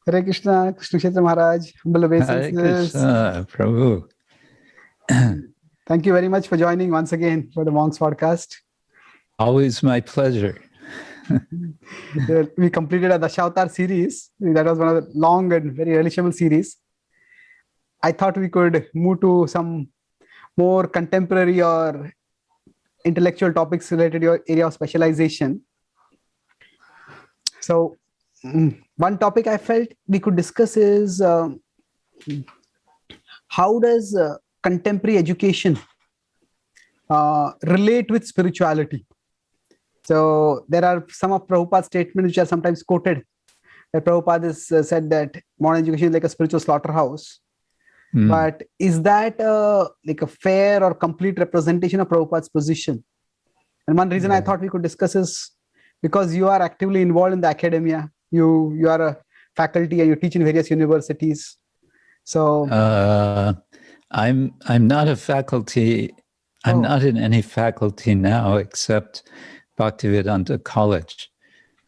Hare Krishna, Krishna Kshetra Maharaj, humble Hare obeisances. Krishna, Prabhu. Thank you very much for joining once again for the Monks podcast. Always my pleasure. We completed a Dashavatar series. That was one of the long and very relishable series. I thought we could move to some more contemporary or intellectual topics related to your area of specialization. So, one topic I felt we could discuss is how does contemporary education relate with spirituality? So there are some of Prabhupada's statements which are sometimes quoted. That Prabhupada has said that modern education is like a spiritual slaughterhouse. But is that like a fair or complete representation of Prabhupada's position? And one reason I thought we could discuss is because you are actively involved in the academia. You are a faculty and you teach in various universities. So I'm not a faculty. I'm not in any faculty now except Bhaktivedanta College.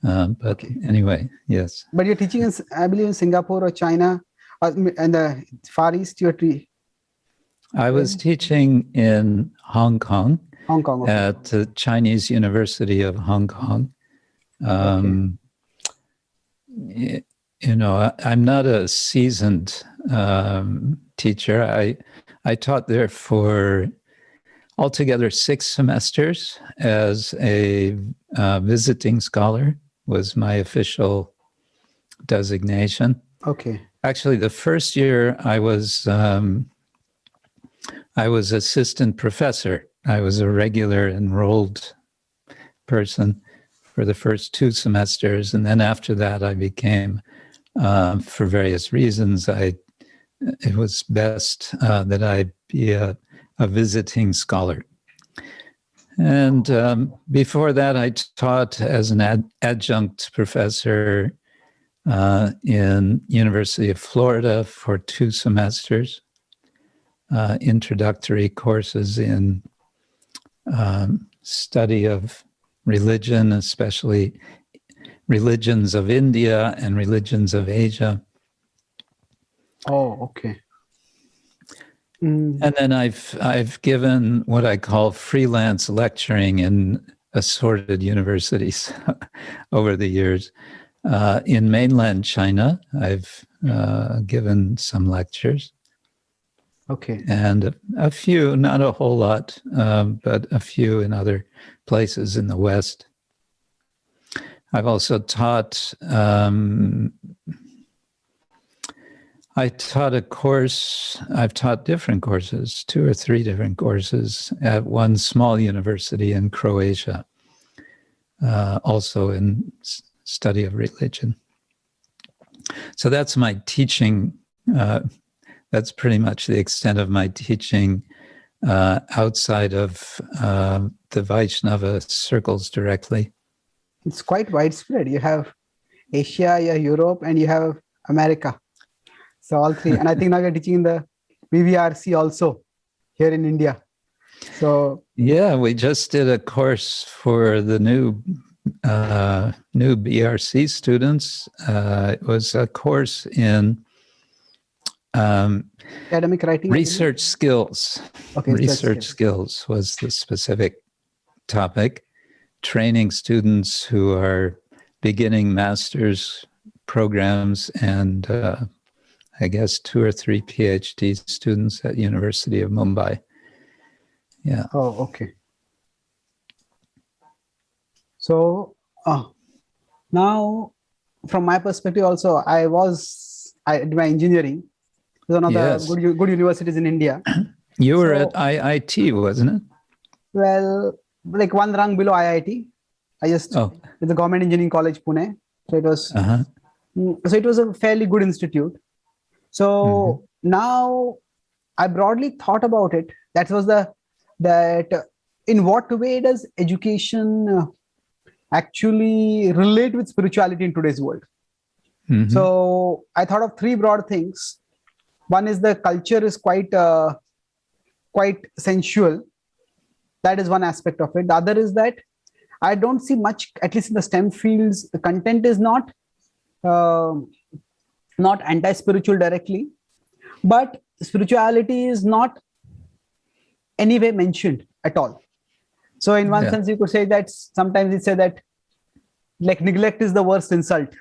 But anyway, yes. But you're teaching in, I believe, in Singapore or China, and the Far East. I was teaching in Hong Kong. Hong Kong, at the Chinese University of Hong Kong. You know, I'm not a seasoned teacher. I taught there for altogether 6 semesters as a visiting scholar was my official designation. Okay. Actually, the first year I was assistant professor. I was a regular enrolled person for the first 2 semesters. And then after that, I became, for various reasons, it was best that I be a visiting scholar. And before that, I taught as an adjunct professor in University of Florida for 2 semesters, introductory courses in study of religion, especially religions of India and religions of Asia. Oh, okay. And then I've given what I call freelance lecturing in assorted universities over the years. In mainland China, I've given some lectures. Okay. And a few, not a whole lot, but a few in other places in the West. I've also taught, I taught a course, I've taught different courses, 2 or 3 different courses at one small university in Croatia, also in study of religion. So that's my teaching. That's pretty much the extent of my teaching outside of the Vaishnava circles directly. It's quite widespread. You have Asia, you have Europe, and you have America. So all 3. And I think now you're teaching in the BVRC also here in India. So yeah, we just did a course for the new BRC students. It was a course in academic writing, research skills. Okay, research skills was the specific topic. Training students who are beginning master's programs and I guess 2 or 3 PhD students at University of Mumbai. Yeah. Oh, okay. So now, from my perspective, also, I did my engineering. It was one of the good universities in India. You were at IIT, wasn't it? Well, like one rung below IIT. It's a government engineering college, Pune. So it was. So it was a fairly good institute. So now I broadly thought about it. That was that in what way does education actually relate with spirituality in today's world? So I thought of 3 broad things. One is the culture is quite sensual. That is one aspect of it. The other is that I don't see much, at least in the STEM fields, the content is not not anti-spiritual directly, but spirituality is not anyway mentioned at all. So in one sense, you could say that sometimes it said that like neglect is the worst insult.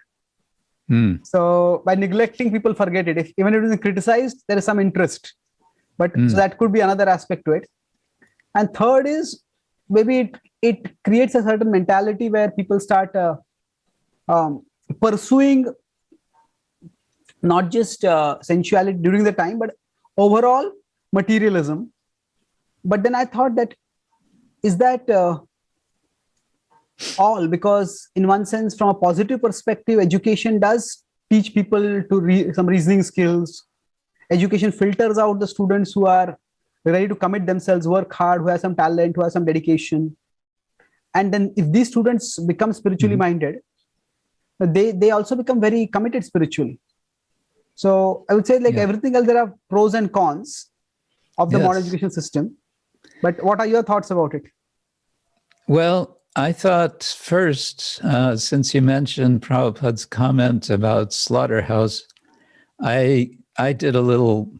So by neglecting, people forget it. Even if it is criticized, there is some interest. But so that could be another aspect to it. And third is maybe it creates a certain mentality where people start pursuing not just sensuality during the time, but overall materialism. But then I thought that, is that all? Because in one sense, from a positive perspective, education does teach people to some reasoning skills. Education filters out the students who are ready to commit themselves, work hard, who have some talent, who have some dedication. And then if these students become spiritually minded, they also become very committed spiritually. So I would say, like everything else, there are pros and cons of the modern education system. But what are your thoughts about it? Well, I thought first, since you mentioned Prabhupada's comment about slaughterhouse, I did a little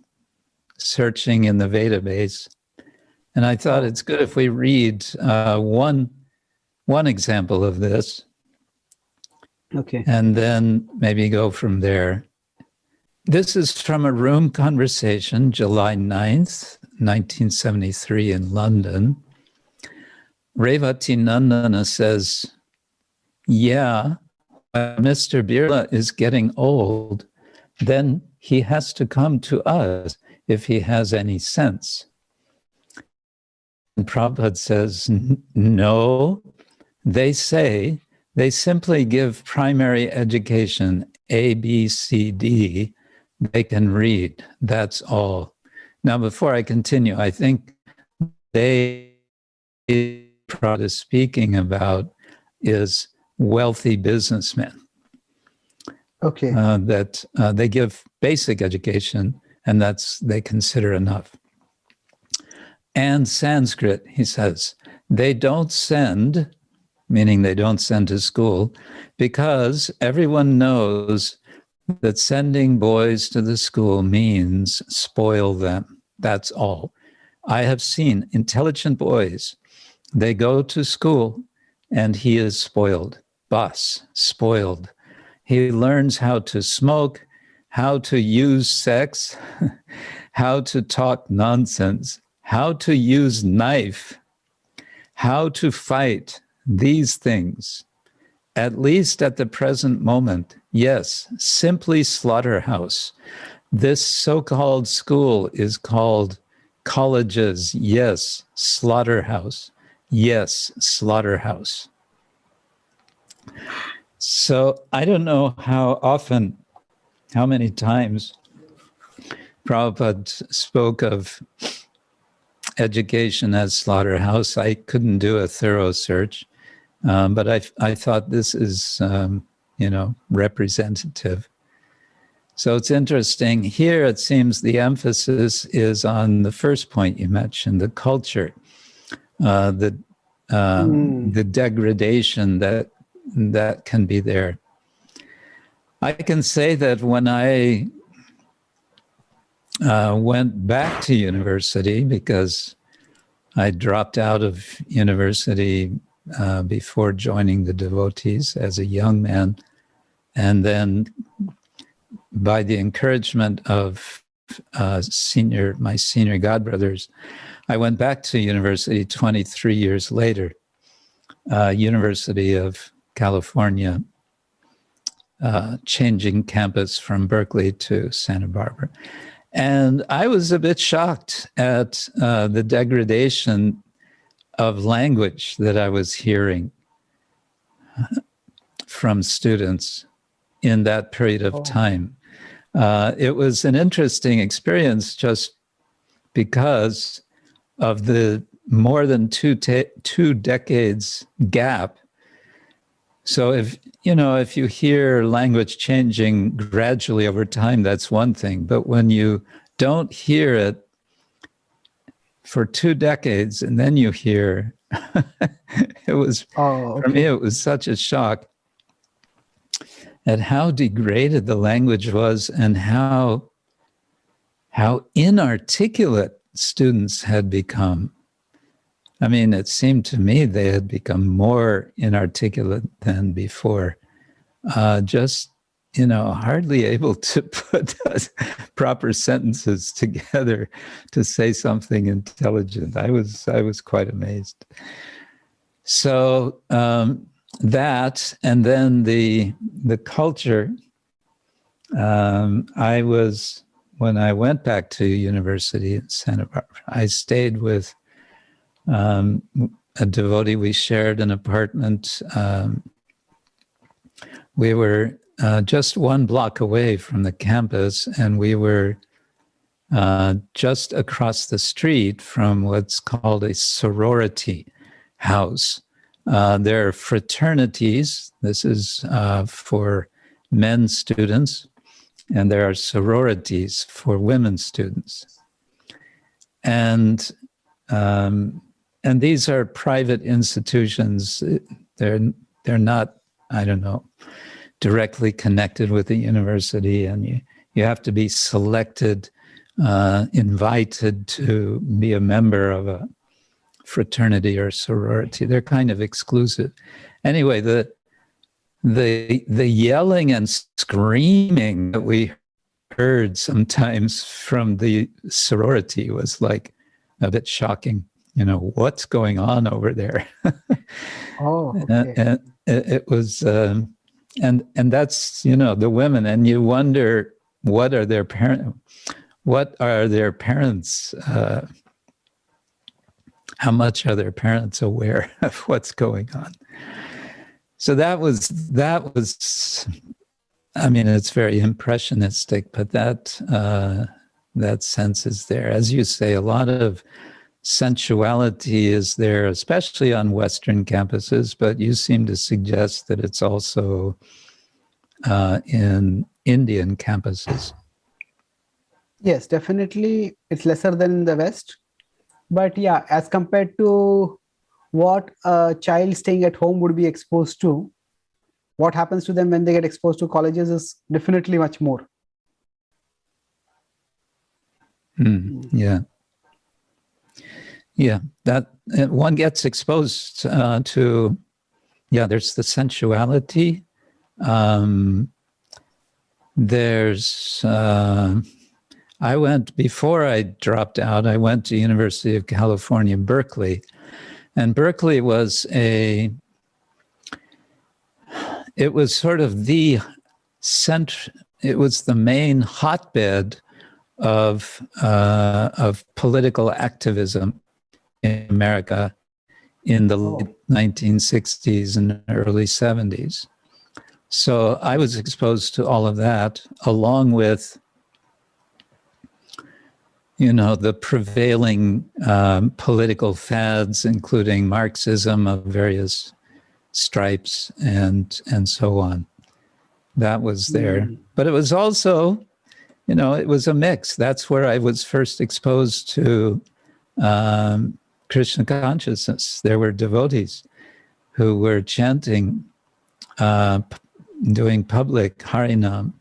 searching in the database, and I thought it's good if we read one example of this. Okay. And then maybe go from there. This is from a room conversation, July 9th, 1973 in London. Revati Nandana says, yeah, when Mr. Birla is getting old, then he has to come to us if he has any sense. And Prabhupada says, no, they simply give primary education, A, B, C, D. They can read. That's all. Now, before I continue, I think Prabhupada is speaking about is wealthy businessmen. Okay. That they give basic education, and they consider enough. And Sanskrit, he says, they don't send, meaning they don't send to school, because everyone knows that sending boys to the school means spoil them. That's all. I have seen intelligent boys, they go to school and he is spoiled. Bus, spoiled. He learns how to smoke, how to use sex, how to talk nonsense, how to use knife, how to fight, these things. At least at the present moment, yes, simply slaughterhouse. This so-called school is called colleges. Yes, slaughterhouse. Yes, slaughterhouse. So I don't know how many times Prabhupada spoke of education as slaughterhouse. I couldn't do a thorough search. But I thought this is, representative. So it's interesting. Here, it seems the emphasis is on the first point you mentioned, the culture, the degradation that can be there. I can say that when I went back to university, because I dropped out of university before joining the devotees as a young man. And then by the encouragement of my senior godbrothers, I went back to university 23 years later, University of California, changing campus from Berkeley to Santa Barbara. And I was a bit shocked at the degradation of language that I was hearing from students in that period of time. It was an interesting experience just because of the more than two decades gap. So if you hear language changing gradually over time, that's one thing. But when you don't hear it for 2 decades, and then you hear, for me, it was such a shock. at how degraded the language was and how inarticulate students had become. I mean, it seemed to me they had become more inarticulate than before. Just, hardly able to put proper sentences together to say something intelligent. I was quite amazed. So that, and then the culture. When I went back to university in Santa Barbara, I stayed with a devotee. We shared an apartment. We were just one block away from the campus, and we were just across the street from what's called a sorority house. There are fraternities. This is for men students, and there are sororities for women students. And these are private institutions. They're not, I don't know, directly connected with the university, and you have to be selected, invited to be a member of a fraternity or sorority. They're kind of exclusive. Anyway, the yelling and screaming that we heard sometimes from the sorority was like a bit shocking. What's going on over there? Oh, okay. And it was, and that's, the women, and you wonder, what are their parents? How much are their parents aware of what's going on? So that was, I mean, it's very impressionistic, but that sense is there. As you say, a lot of sensuality is there, especially on Western campuses, but you seem to suggest that it's also in Indian campuses. Yes, definitely it's lesser than in the West. But yeah, as compared to what a child staying at home would be exposed to, what happens to them when they get exposed to colleges is definitely much more. Yeah. Yeah, that one gets exposed to, there's the sensuality. Before I dropped out, I went to University of California, Berkeley. And Berkeley was it was sort of the main hotbed of political activism in America in the late 1960s and early 70s. So I was exposed to all of that, along with, the prevailing political fads, including Marxism of various stripes and so on. That was there. But it was also, it was a mix. That's where I was first exposed to Krishna consciousness. There were devotees who were chanting, doing public Harinam,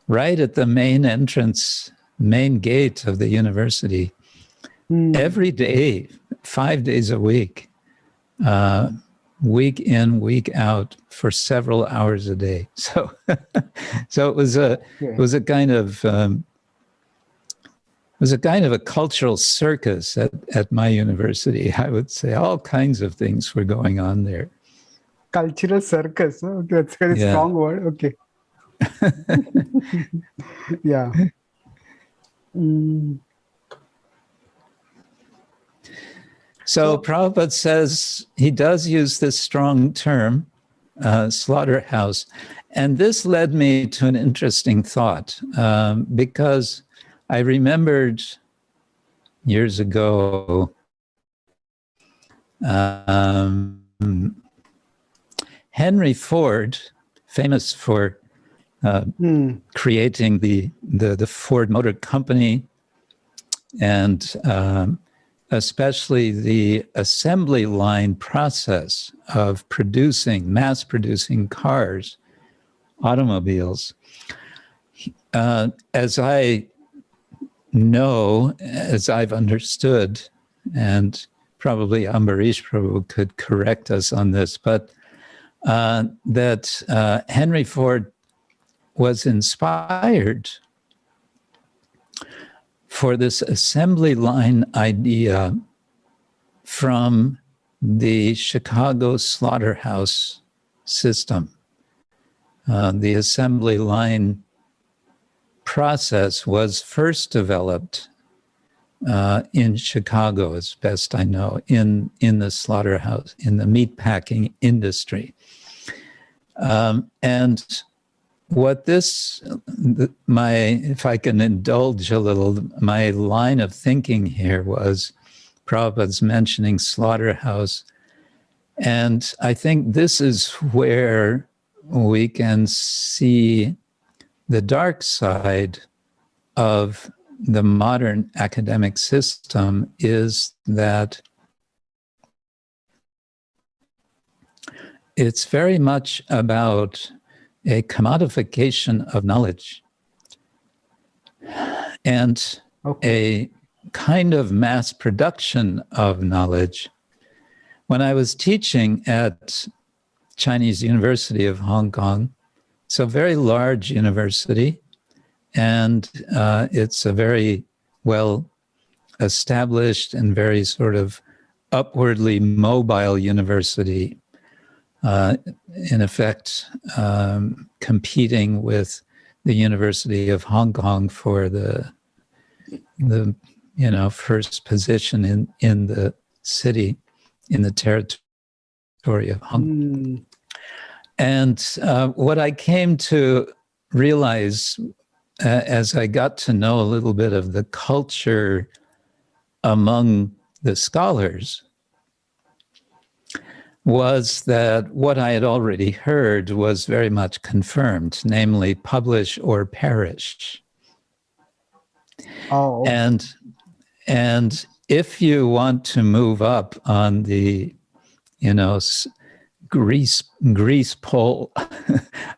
right at the main gate of the university, every day, 5 days a week, week in, week out, for several hours a day. So, it was a kind of a cultural circus at my university. I would say all kinds of things were going on there. Cultural circus. Okay, that's a very strong word. Okay. Yeah. So Prabhupada says he does use this strong term, slaughterhouse. And this led me to an interesting thought, because I remembered years ago, Henry Ford, famous for creating the Ford Motor Company, and especially the assembly line process of mass producing cars, automobiles. As I know, as I've understood, and probably Ambarish Prabhu could correct us on this, but that Henry Ford was inspired for this assembly line idea from the Chicago slaughterhouse system. The assembly line process was first developed in Chicago, as best I know, in the slaughterhouse, in the meatpacking industry. And what if I can indulge a little, my line of thinking here was Prabhupada's mentioning slaughterhouse. And I think this is where we can see the dark side of the modern academic system, is that it's very much about a commodification of knowledge and a kind of mass production of knowledge. When I was teaching at Chinese University of Hong Kong, it's a very large university, and it's a very well established and very sort of upwardly mobile university, in effect competing with the University of Hong Kong for the first position in the city, in the territory of Hong Kong. And what I came to realize as I got to know a little bit of the culture among the scholars was that what I had already heard was very much confirmed, namely publish or perish. Oh. And if you want to move up on the, grease pole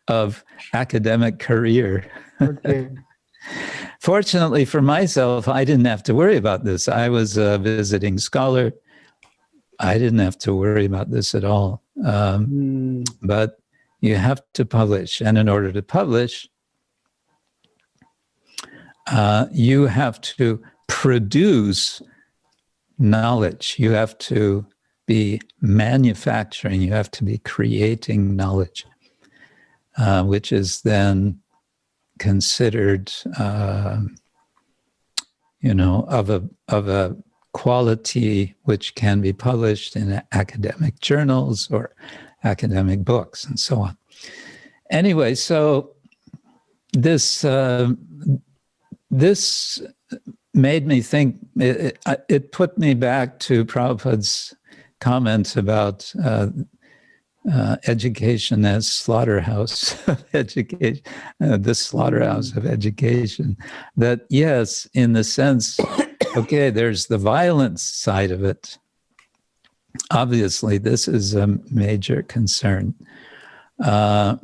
of academic career. Okay. Fortunately for myself, I didn't have to worry about this. I was a visiting scholar. I didn't have to worry about this at all. But you have to publish. And in order to publish, you have to produce knowledge. You have to be manufacturing. You have to be creating knowledge, which is then considered, of a quality which can be published in academic journals or academic books and so on. Anyway, so this made me think, it put me back to Prabhupada's comments about education as slaughterhouse of education, the slaughterhouse of education. That yes, in the sense, okay, there's the violence side of it. Obviously, this is a major concern. And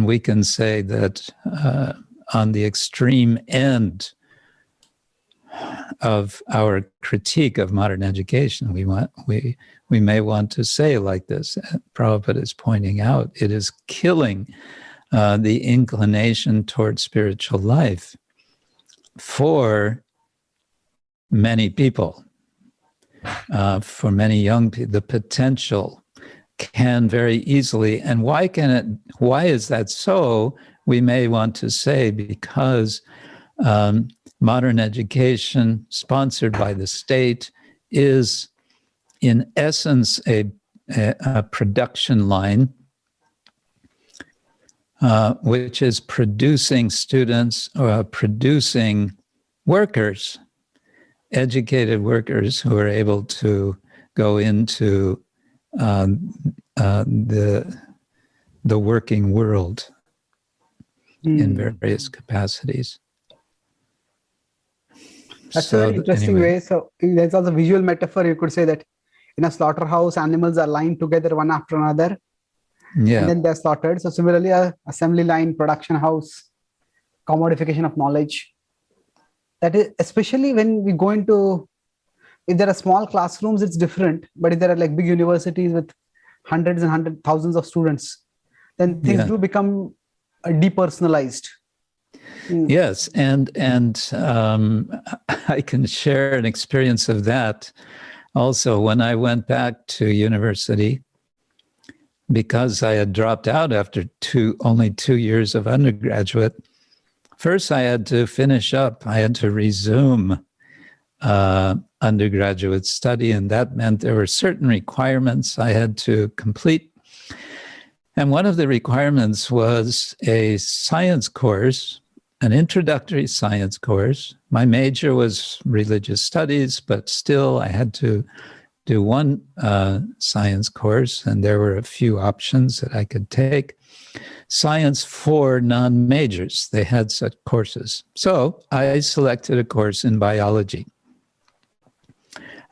we can say that on the extreme end of our critique of modern education, we may want to say like this. Prabhupada is pointing out, it is killing the inclination towards spiritual life for many people, for many young people. The potential can very easily, and why is that so? We may want to say because modern education, sponsored by the state, is in essence a production line, which is producing students or producing workers, educated workers who are able to go into the working world in various capacities. That's a very interesting way. So there's also a visual metaphor. You could say that in a slaughterhouse, animals are lined together one after another, and then they're slaughtered. So similarly, a assembly line, production house, commodification of knowledge. That is, especially when we go into, if there are small classrooms, it's different. But if there are like big universities with hundreds and thousands of students, then things do become depersonalized. Yes, and I can share an experience of that also. When I went back to university, because I had dropped out after only 2 years of undergraduate, first I had to finish up. I had to resume undergraduate study, and that meant there were certain requirements I had to complete. And one of the requirements was a science course, an introductory science course. My major was religious studies, but still I had to do one science course, and there were a few options that I could take. Science for non-majors, they had such courses. So I selected a course in biology.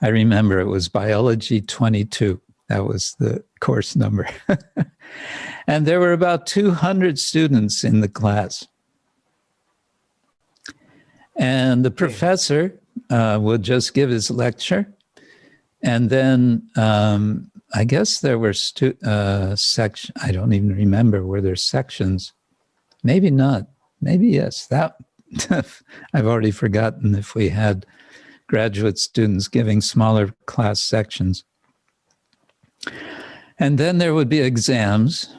I remember it was Biology 22. That was the course number. And there were about 200 students in the class. And the professor would just give his lecture. And then I guess there were sections. I don't even remember. Were there sections? Maybe not. Maybe yes. That I've already forgotten if we had graduate students giving smaller class sections. And then there would be exams.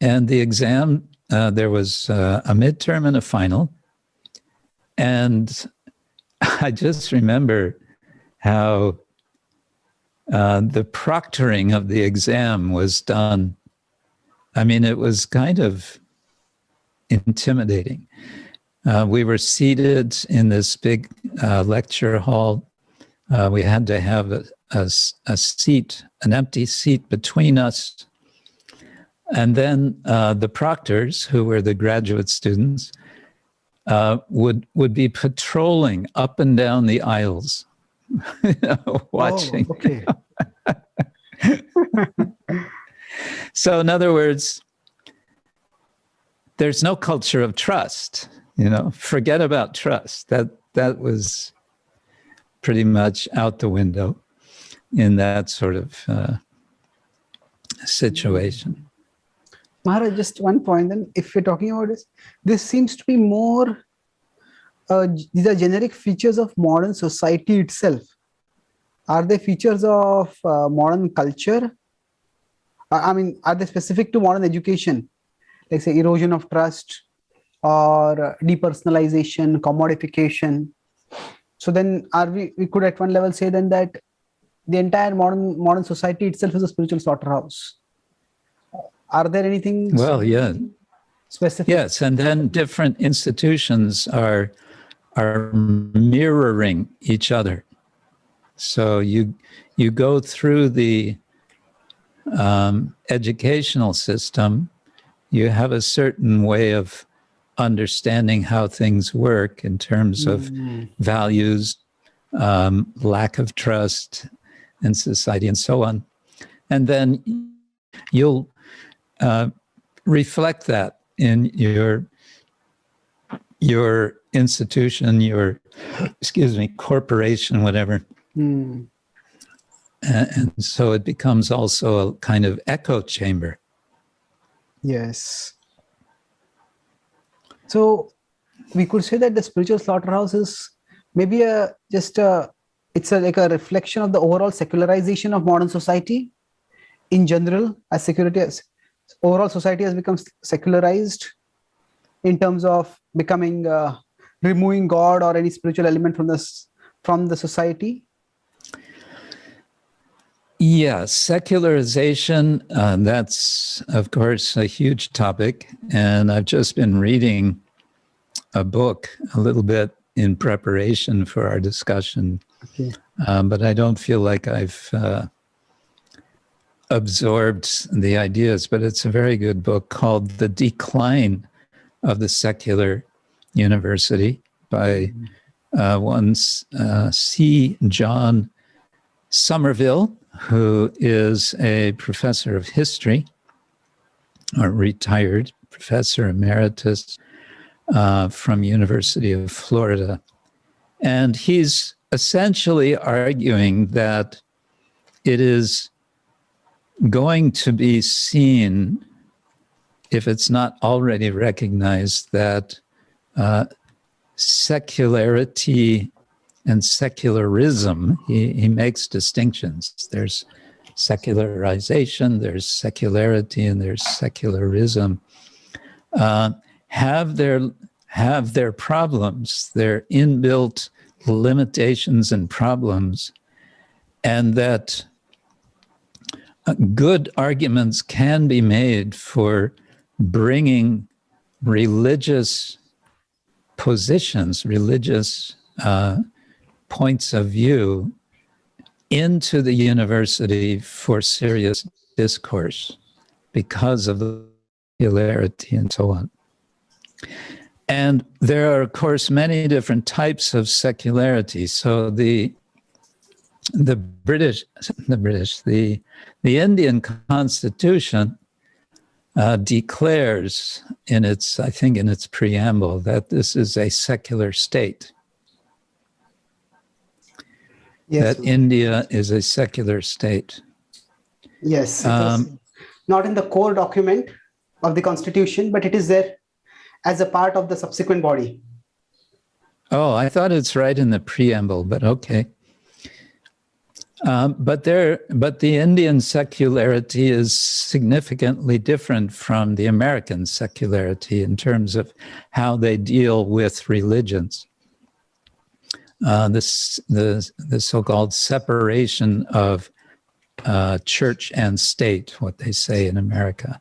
And the exam, there was a midterm and a final. And I just remember how the proctoring of the exam was done. I mean, it was kind of intimidating. We were seated in this big lecture hall. We had to have a seat, an empty seat between us. And then the proctors, who were the graduate students, would be patrolling up and down the aisles, watching. Oh, okay. So in other words, there's no culture of trust. Forget about trust. That was pretty much out the window in that sort of situation. Maharaj, just one point then, if we're talking about this seems to be more, these are generic features of modern society itself. Are they features of modern culture? I mean, are they specific to modern education? Like say erosion of trust or depersonalization, commodification. So then we could at one level say then that the entire modern society itself is a spiritual slaughterhouse. Are there anything specific? Yes, and then different institutions are mirroring each other. So you go through the educational system, you have a certain way of understanding how things work in terms of values, lack of trust in society, and so on. And then you'll reflect that in your institution, your corporation, whatever. And so it becomes also a kind of echo chamber. Yes. So we could say that the spiritual slaughterhouse is maybe it's like a reflection of the overall secularization of modern society in general. As overall society has become secularized in terms of becoming removing God or any spiritual element from the society. Yeah, secularization, that's, of course, a huge topic. And I've just been reading a book a little bit in preparation for our discussion. Okay. But I don't feel like I've absorbed the ideas. But it's a very good book called The Decline of the Secular University by one C. John Somerville, who is a professor of history, or retired professor emeritus from University of Florida. And he's essentially arguing that it is going to be seen, if it's not already recognized, that secularity and secularism, he makes distinctions. There's secularization, there's secularity, and there's secularism, have their problems, their inbuilt limitations and problems, and that good arguments can be made for bringing religious positions, religious points of view into the university for serious discourse because of the popularity and so on. And there are, of course, many different types of secularity. So the Indian Constitution declares in its, I think in its preamble, that this is a secular state. Yes. That India is a secular state. Yes, it was not in the core document of the Constitution, but it is there as a part of the subsequent body. Oh, I thought it's right in the preamble, but okay. But the Indian secularity is significantly different from the American secularity in terms of how they deal with religions. The so-called separation of church and state, what they say in America.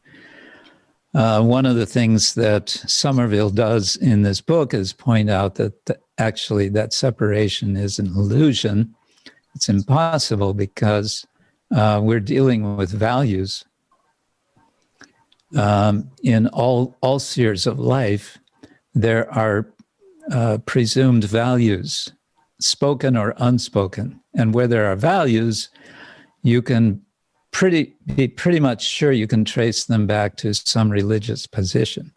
One of the things that Somerville does in this book is point out that actually that separation is an illusion. It's impossible because we're dealing with values. In all spheres of life, there are presumed values, spoken or unspoken. And where there are values, you can be pretty much sure you can trace them back to some religious position.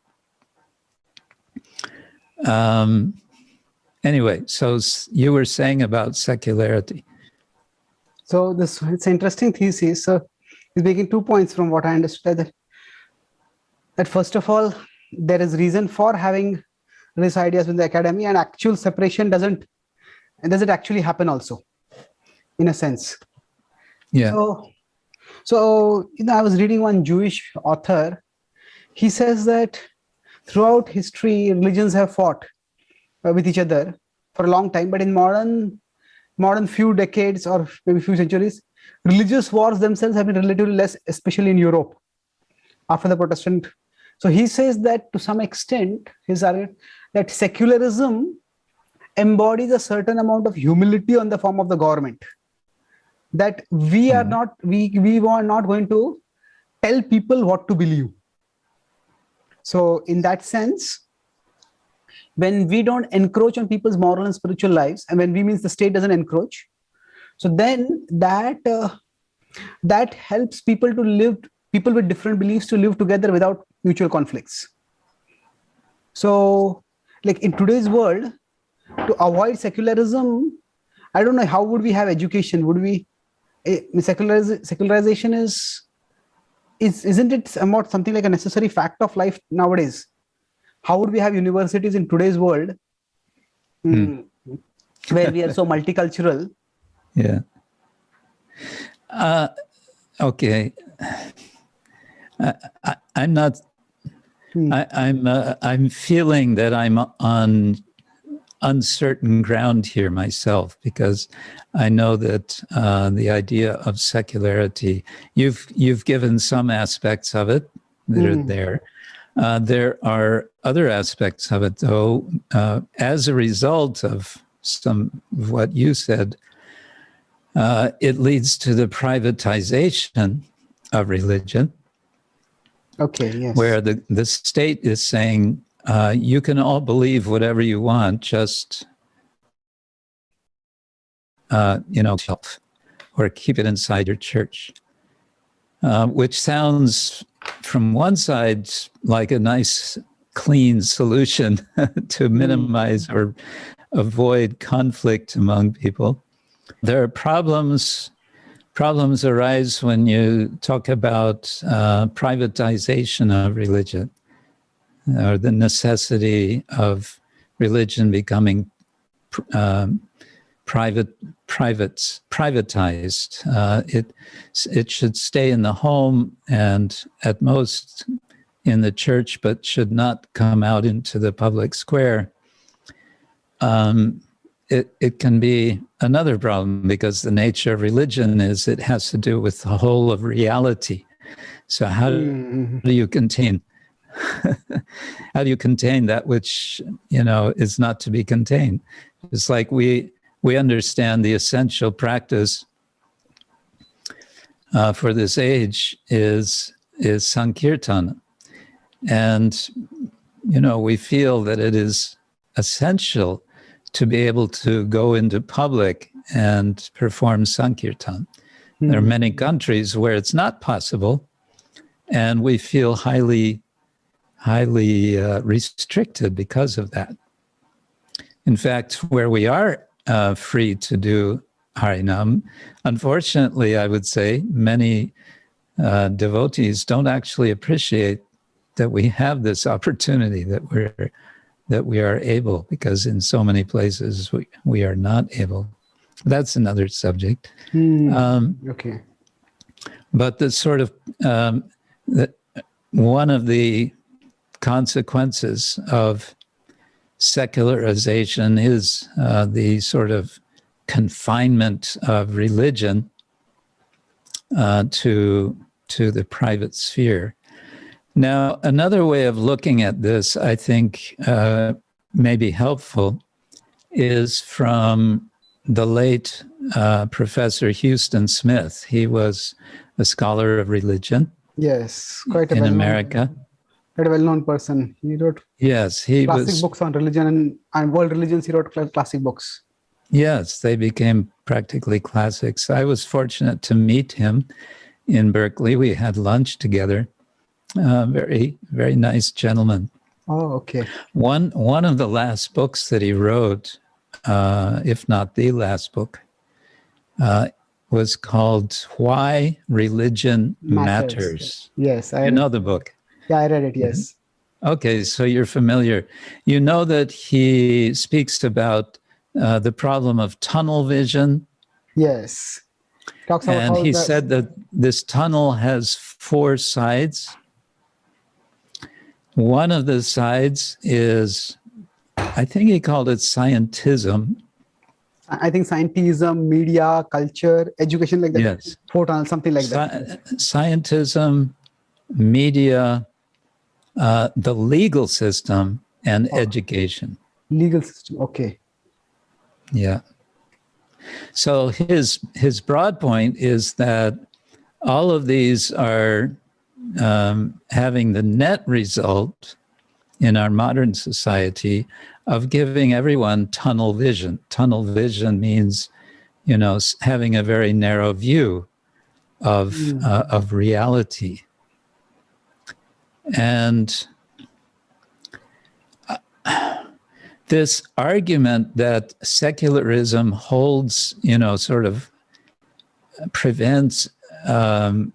Anyway, so you were saying about secularity. So it's an interesting thesis. So he's making 2 points from what I understood. That first of all, there is reason for having these ideas in the academy, and actual separation does it actually happen also, in a sense. Yeah. So I was reading one Jewish author. He says that throughout history, religions have fought with each other for a long time, but in modern few decades or maybe few centuries, religious wars themselves have been relatively less, especially in Europe after the Protestant. So he says that to some extent, his argument that secularism embodies a certain amount of humility on the form of the government. That we are not going to tell people what to believe. So in that sense, when we don't encroach on people's moral and spiritual lives, and when we means the state doesn't encroach, so then that helps people with different beliefs to live together without mutual conflicts. So like in today's world, to avoid secularism, I don't know, how would we have education? Would we, secularization isn't it something like a necessary fact of life nowadays? How would we have universities in today's world where we are so multicultural? Yeah. Okay. I'm not. I'm feeling that I'm on uncertain ground here myself, because I know that the idea of secularity, you've given some aspects of it that are there. There are other aspects of it, though, as a result of some of what you said, it leads to the privatization of religion. Okay, yes. Where the state is saying, you can all believe whatever you want, just shelf, or keep it inside your church, which sounds from one side like a nice, clean solution to minimize or avoid conflict among people. There are problems arise when you talk about privatization of religion, or the necessity of religion becoming privatized. It should stay in the home and at most in the church, but should not come out into the public square. It can be another problem, because the nature of religion is it has to do with the whole of reality. So how do you contain that which is not to be contained? It's like we understand the essential practice for this age is Sankirtan, and we feel that it is essential to be able to go into public and perform Sankirtan. There are many countries where it's not possible, and we feel highly restricted because of that. In fact, where we are free to do Harinam, unfortunately, I would say, many devotees don't actually appreciate that we have this opportunity, that we are able, because in so many places we are not able. That's another subject. Okay. But the sort of one of the consequences of secularization is the sort of confinement of religion to the private sphere. Now, another way of looking at this, I think, may be helpful, is from the late Professor Houston Smith. He was a scholar of religion. Yes, quite in America. Quite a well-known person. He wrote classic books on religion and world religions. He wrote classic books. Yes, they became practically classics. I was fortunate to meet him in Berkeley. We had lunch together. Very, very nice gentleman. Oh, okay. One of the last books that he wrote, if not the last book, was called Why Religion Matters. Yes. You know the book? Yeah, I read it, yes. Okay, so you're familiar. You know that he speaks about the problem of tunnel vision. Yes. Talks about and he said that this tunnel has 4 sides. One of the sides is, I think he called it scientism. I think scientism, media, culture, education, like that. Yes. 4 tunnels, something like that. Scientism, media, the legal system, and education. Legal system, okay. Yeah. So his broad point is that all of these are having the net result in our modern society of giving everyone tunnel vision. Tunnel vision means, having a very narrow view of reality. And this argument that secularism holds, sort of prevents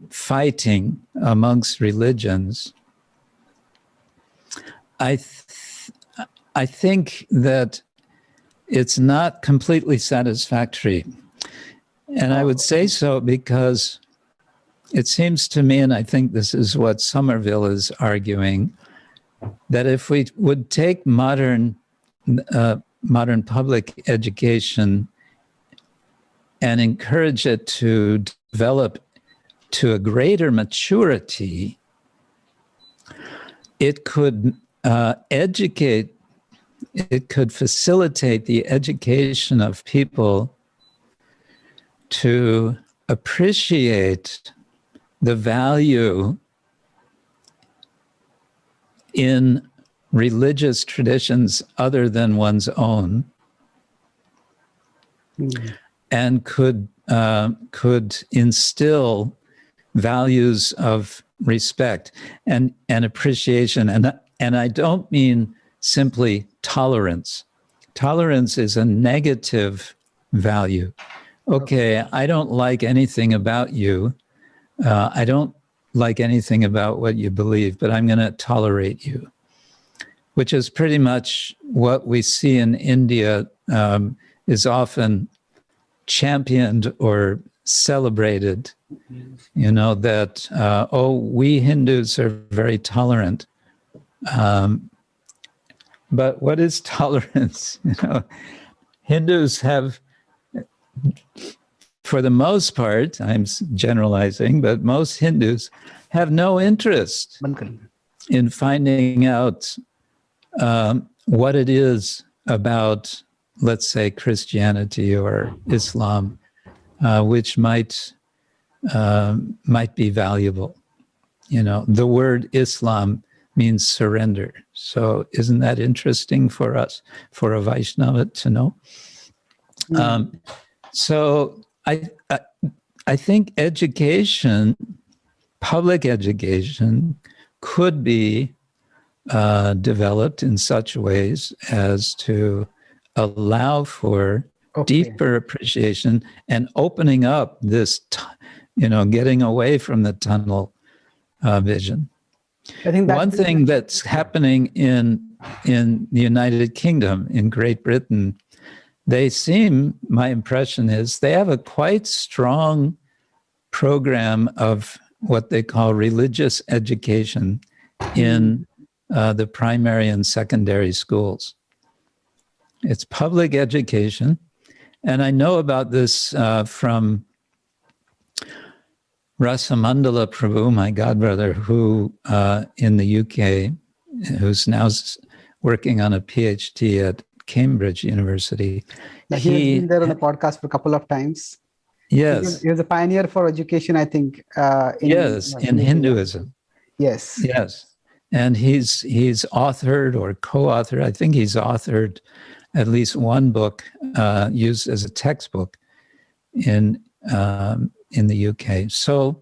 fighting amongst religions, I think that it's not completely satisfactory. And I would say so because it seems to me, and I think this is what Somerville is arguing, that if we would take modern public education and encourage it to develop to a greater maturity, it could it could facilitate the education of people to appreciate the value in religious traditions other than one's own. and could instill values of respect and appreciation. And I don't mean simply tolerance. Tolerance is a negative value. Okay, I don't like anything about you. I don't like anything about what you believe, but I'm going to tolerate you, which is pretty much what we see in India, is often championed or celebrated, that, we Hindus are very tolerant. But what is tolerance? Hindus have, for the most part, I'm generalizing, but most Hindus have no interest in finding out what it is about, let's say, Christianity or Islam, which might be valuable. The word Islam means surrender. So isn't that interesting for us, for a Vaishnava to know? So I think education, public education, could be developed in such ways as to allow for deeper appreciation and opening up this, getting away from the tunnel vision. I think one thing that's happening in the United Kingdom, in Great Britain, my impression is they have a quite strong program of what they call religious education in the primary and secondary schools. It's public education. And I know about this from Rasamandala Prabhu, my godbrother, who in the UK, who's now working on a PhD at Cambridge University. He has been there on the podcast for a couple of times. Yes. He was a pioneer for education, I think. In Hinduism. Yes. Yes. And he's authored or co-authored, I think he's authored at least one book used as a textbook in the UK. So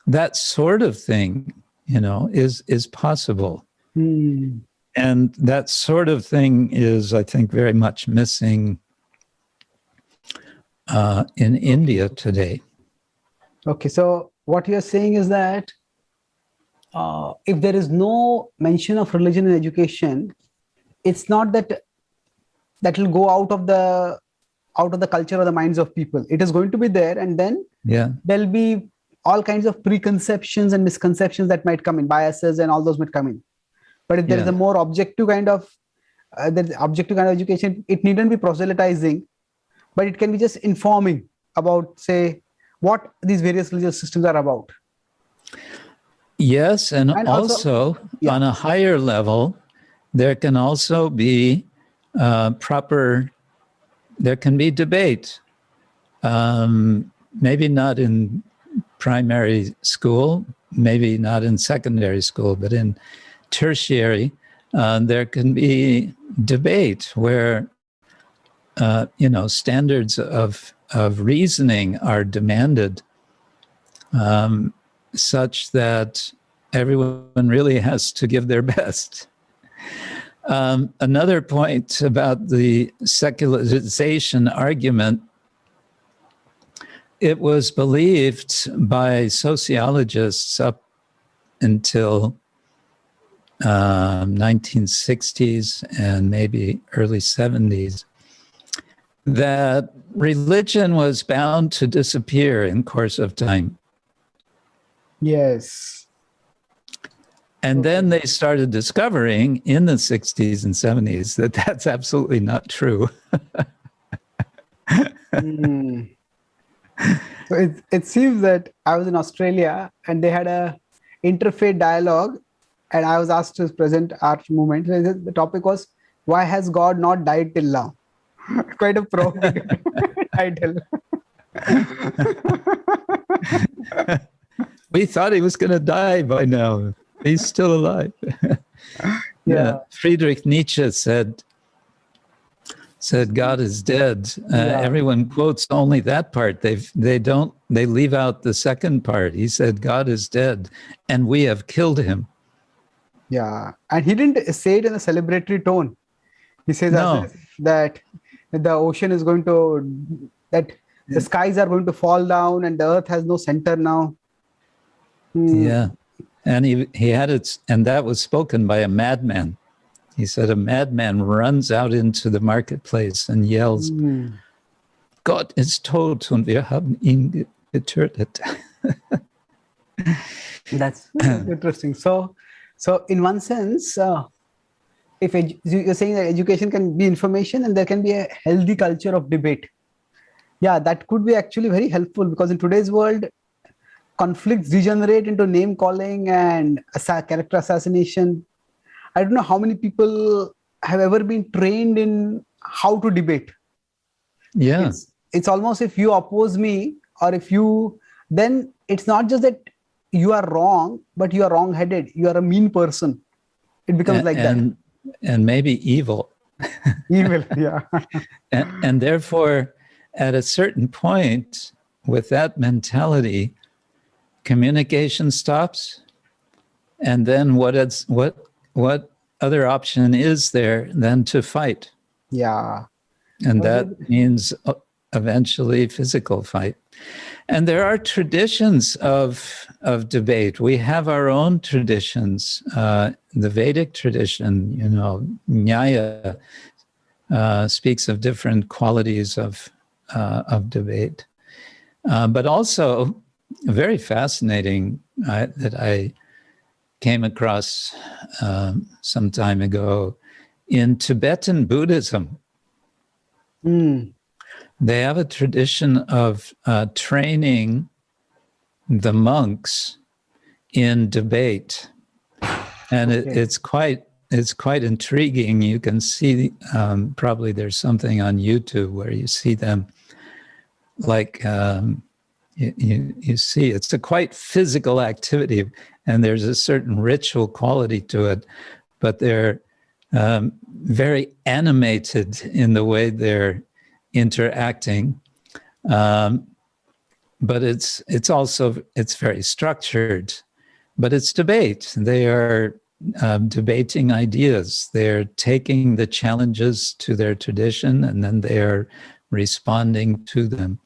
that sort of thing, is possible. And that sort of thing is, I think, very much missing in India today. Okay, so what you're saying is that if there is no mention of religion in education, it's not that will go out of the culture or the minds of people. It is going to be there, and then there'll be all kinds of preconceptions and misconceptions that might come in, biases and all those might come in. But if there is a more objective kind of education, it needn't be proselytizing, but it can be just informing about, say, what these various religious systems are about. Yes, and also on a higher level, there can also be there can be debate. Maybe not in primary school, maybe not in secondary school, but in tertiary, there can be debate where, standards of reasoning are demanded, such that everyone really has to give their best. Another point about the secularization argument, it was believed by sociologists up until 1960s and maybe early 70s, that religion was bound to disappear in course of time. Yes. And then they started discovering in the 60s and 70s that that's absolutely not true. So it seems that I was in Australia and they had a interfaith dialogue, and I was asked to present our movement. The topic was, why has God not died till now? Quite a provocative title. We thought he was going to die by now. He's still alive. Friedrich Nietzsche said, said God is dead. Yeah. Everyone quotes only that part. They leave out the second part. He said God is dead and we have killed him. Yeah. And he didn't say it in a celebratory tone. He says as No. if that the ocean is going to, that the skies are going to fall down and the earth has no center now. Yeah. And he had it, and that was spoken by a madman. He said a madman runs out into the marketplace and yells, Gott ist tot und wir haben ihn getötet. That's interesting. So in one sense, if you're saying that education can be information and there can be a healthy culture of debate. Yeah, that could be actually very helpful, because in today's world, conflicts degenerate into name calling and character assassination. I don't know how many people have ever been trained in how to debate. Yeah. It's almost if you oppose me, or if you, then it's not just that you are wrong, but you are wrong-headed. You are a mean person. It becomes like that. And maybe evil. Evil, yeah. and therefore, at a certain point, with that mentality, communication stops. And then what other option is there than to fight? Yeah. And that means eventually physical fight. And there are traditions of debate. We have our own traditions. The Vedic tradition, Nyaya, speaks of different qualities of debate. But also, very fascinating that I came across some time ago in Tibetan Buddhism. They have a tradition of training the monks in debate, and it's quite intriguing. You can see probably there's something on YouTube where you see them like you see it's a quite physical activity, and there's a certain ritual quality to it, but they're very animated in the way they're interacting, but it's also very structured, but it's debate. They are debating ideas. They're taking the challenges to their tradition, and then they are responding to them.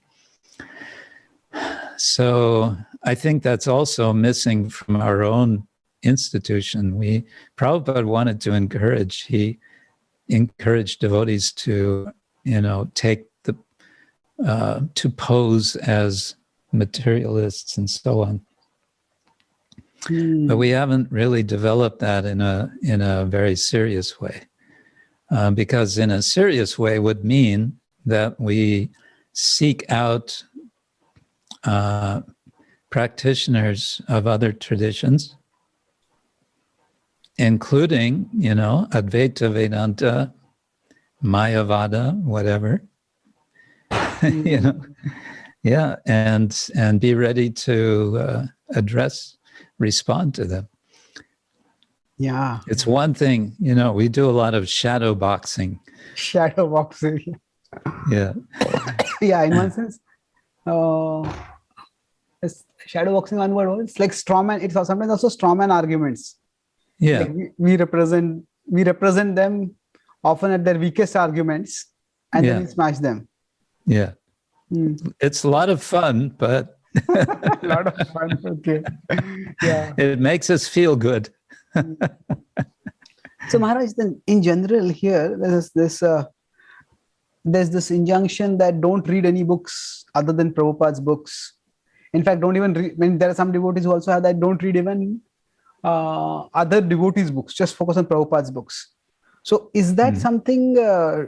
So I think that's also missing from our own institution. Prabhupada wanted to encourage. He encouraged devotees to take to pose as materialists and so on. But we haven't really developed that in a very serious way, because in a serious way would mean that we seek out practitioners of other traditions, including, Advaita Vedanta, Mayavada, whatever, yeah, and be ready to respond to them. Yeah. It's one thing, we do a lot of shadow boxing. Shadow boxing. Yeah. Yeah, in one sense, shadow boxing one word, it's like strawman. It's sometimes also strawman arguments. Yeah. Like we represent them often at their weakest arguments, and then we smash them. Yeah. It's a lot of fun, but a lot of fun. Okay. Yeah. It makes us feel good. So Maharaj, then in general here, there's this injunction that don't read any books other than Prabhupada's books. In fact, don't even read. I mean, there are some devotees who also have that don't read even other devotees' books, just focus on Prabhupada's books. So is that something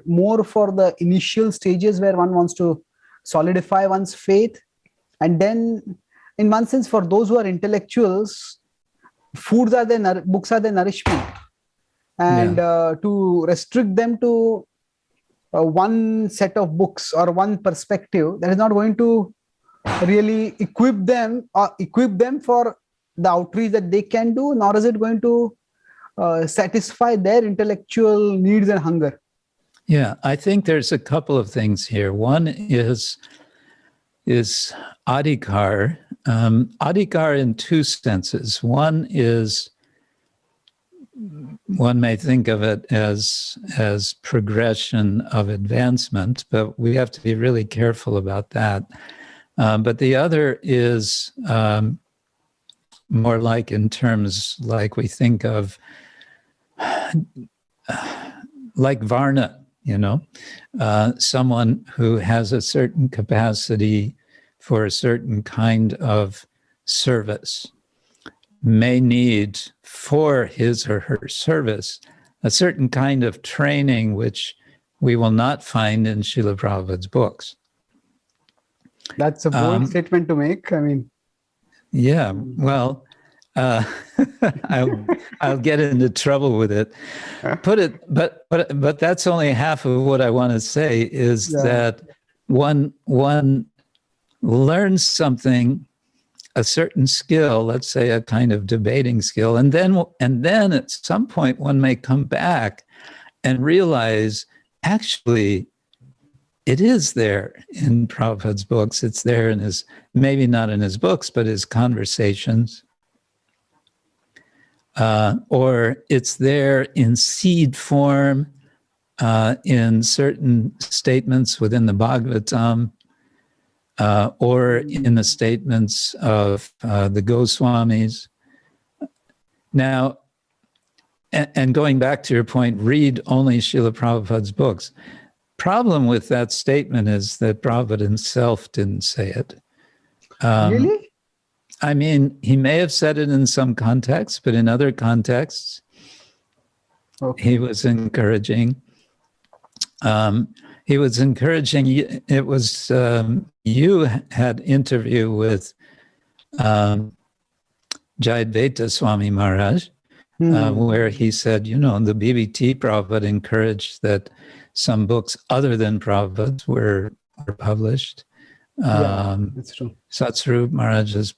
more for the initial stages where one wants to solidify one's faith? And then, in one sense, for those who are intellectuals, books are their nourishment. And to restrict them to one set of books or one perspective, that is not going to really equip them for the outreach that they can do, nor is it going to satisfy their intellectual needs and hunger. Yeah, I think there's a couple of things here. One is adhikar. Adhikar in two senses. One is, one may think of it as progression of advancement, but we have to be really careful about that. But the other is more like in terms like we think of like Varna, someone who has a certain capacity for a certain kind of service may need for his or her service a certain kind of training which we will not find in Srila Prabhupada's books. That's a bold statement to make. I mean, yeah, well, I'll get into trouble with it. But that's only half of what I want to say is that one learns something, a certain skill, let's say a kind of debating skill, and then at some point one may come back and realize actually it is there in Prabhupada's books. It's there in his, maybe not in his books, but his conversations. Or it's there in seed form, in certain statements within the Bhagavatam, or in the statements of the Goswamis. Now, and going back to your point, read only Srila Prabhupada's books. Problem with that statement is that Prabhupada himself didn't say it. Really? I mean, he may have said it in some contexts, but in other contexts, he was encouraging. He was encouraging. It was you had interview with Jayadvaita Swami Maharaj, where he said, the BBT Prabhupada encouraged that some books other than Prabhupada's were published. That's true. Satsvarup Maharaj's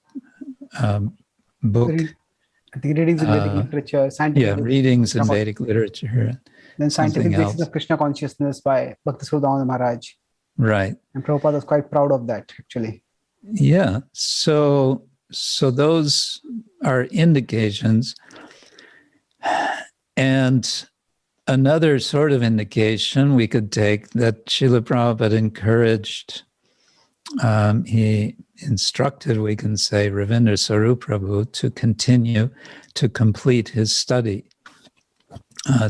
book. The readings in Vedic literature. Scientific readings in Vedic literature. Then Scientific Basis of Krishna Consciousness by Bhaktisudama Maharaj. Right. And Prabhupada was quite proud of that, actually. Yeah. So those are indications. And another sort of indication we could take that Srila Prabhupada encouraged, he instructed, we can say, Ravindra Sarup Prabhu to continue to complete his study,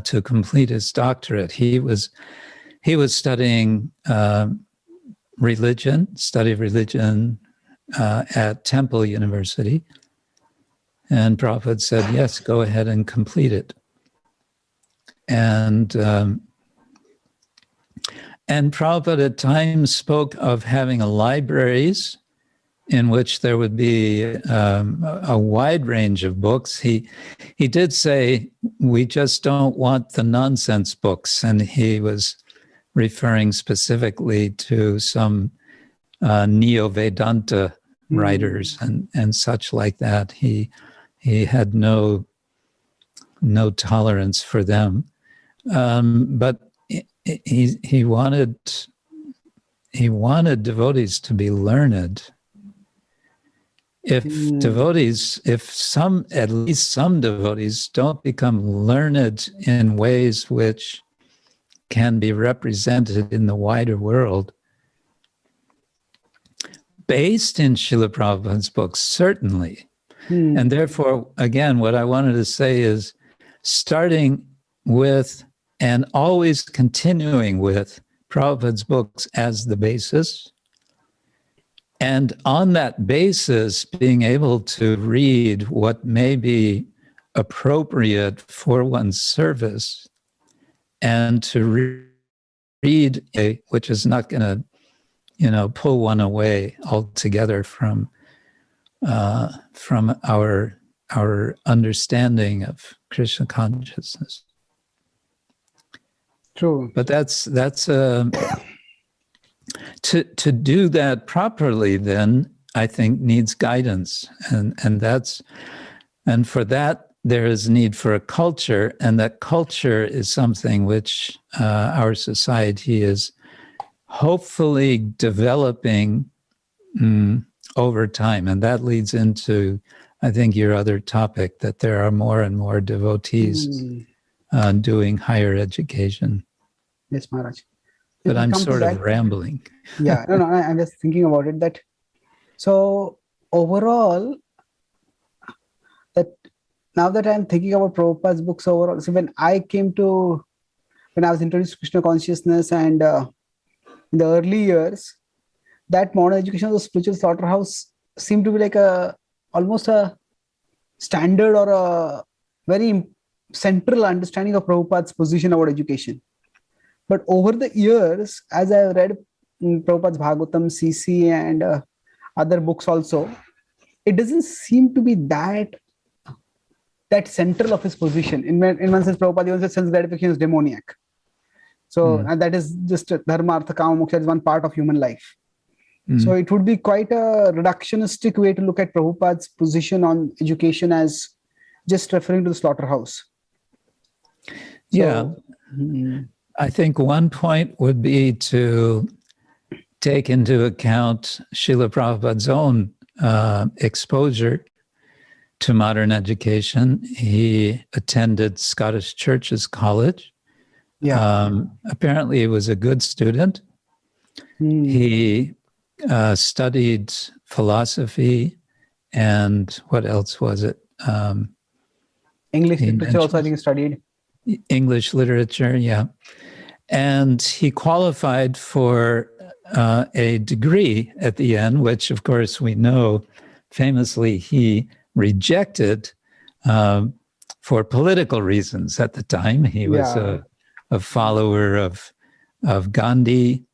to complete his doctorate. He was studying study of religion at Temple University. And Prabhupada said, yes, go ahead and complete it. And Prabhupada at times spoke of having libraries in which there would be a wide range of books. He did say, we just don't want the nonsense books. And he was referring specifically to some Neo-Vedanta writers and such like that. He had no tolerance for them. But he wanted devotees to be learned. If at least some devotees don't become learned in ways which can be represented in the wider world, based in Srila Prabhupada's books, certainly. And therefore, again, what I wanted to say is starting with and always continuing with Prabhupada's books as the basis. And on that basis, being able to read what may be appropriate for one's service and to read which is not going to, pull one away altogether from our understanding of Krishna consciousness. True. But that's to do that properly, then I think needs guidance, and for that there is need for a culture, and that culture is something which our society is hopefully developing over time. And that leads into, I think, your other topic, that there are more and more devotees doing higher education. Yes, Maharaj. But I'm sort of rambling. Yeah, no, I'm just thinking about it. That so overall, that now that I'm thinking about Prabhupada's books overall, so when I was introduced to Krishna consciousness, and in the early years, that modern education of the spiritual slaughterhouse seemed to be like almost a standard or a very central understanding of Prabhupada's position about education. But over the years, as I read Prabhupada's Bhagavatam, CC, and other books also, it doesn't seem to be that central of his position. In one sense, Prabhupada even says sense gratification is demoniac. So, and that is just dharma, artha, kama, moksha is one part of human life. So it would be quite a reductionistic way to look at Prabhupada's position on education as just referring to the slaughterhouse. Yeah. I think one point would be to take into account Srila Prabhupada's own exposure to modern education. He attended Scottish Churches College. Apparently he was a good student. He studied philosophy and what else was it? English literature also, I think he studied. English literature, yeah. And he qualified for a degree at the end, which of course we know famously he rejected for political reasons at the time. He was a follower of Gandhi,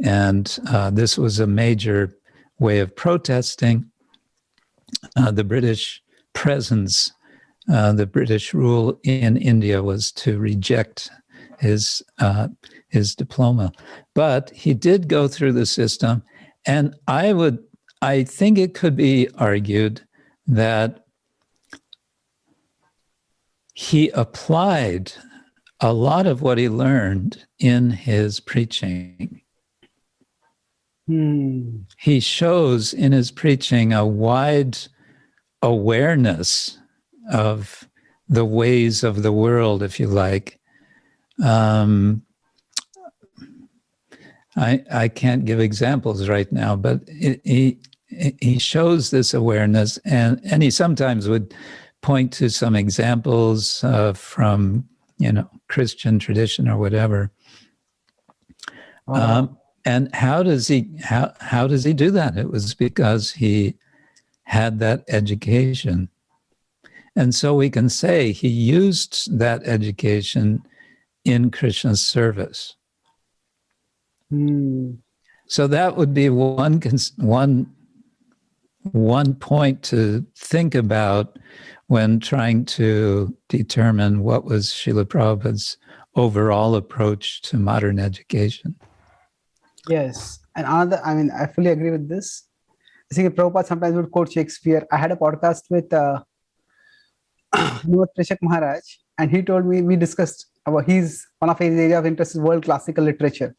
and this was a major way of protesting the British presence. The British rule in India was to reject his diploma. But he did go through the system, and I think it could be argued that he applied a lot of what he learned in his preaching. He shows in his preaching a wide awareness of the ways of the world, if you like. I can't give examples right now, but he shows this awareness, and he sometimes would point to some examples from Christian tradition or whatever. And how does he do that? It was because he had that education. And so we can say he used that education in Krishna's service. So that would be one point to think about when trying to determine what was Srila Prabhupada's overall approach to modern education. Yes. And another, I fully agree with this. I think Prabhupada sometimes would quote Shakespeare. I had a podcast with Trishak Maharaj, and he told me, we discussed about one of his area of interest is world classical literature.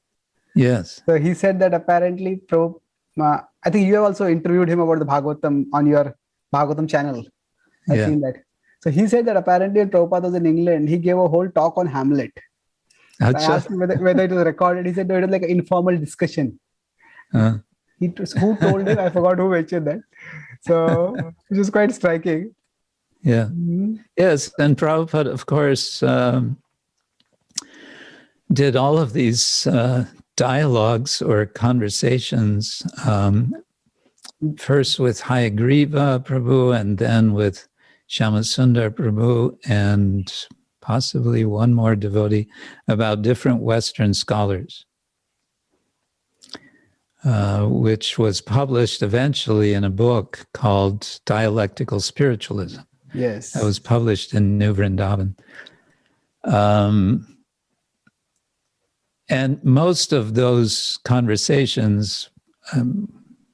Yes. So he said that apparently, I think you have also interviewed him about the Bhagavatam on your Bhagavatam channel. I've seen that. So he said that apparently when Prabhupada was in England, he gave a whole talk on Hamlet. So I asked him whether it was recorded. He said no, it was like an informal discussion. Who told him? I forgot who mentioned that. So it was quite striking. Yeah. Yes, and Prabhupada, of course, did all of these dialogues or conversations, first with Hayagriva Prabhu and then with Shyamasundar Prabhu and possibly one more devotee about different Western scholars, which was published eventually in a book called Dialectical Spiritualism. Yes. That was published in New Vrindavan. And most of those conversations,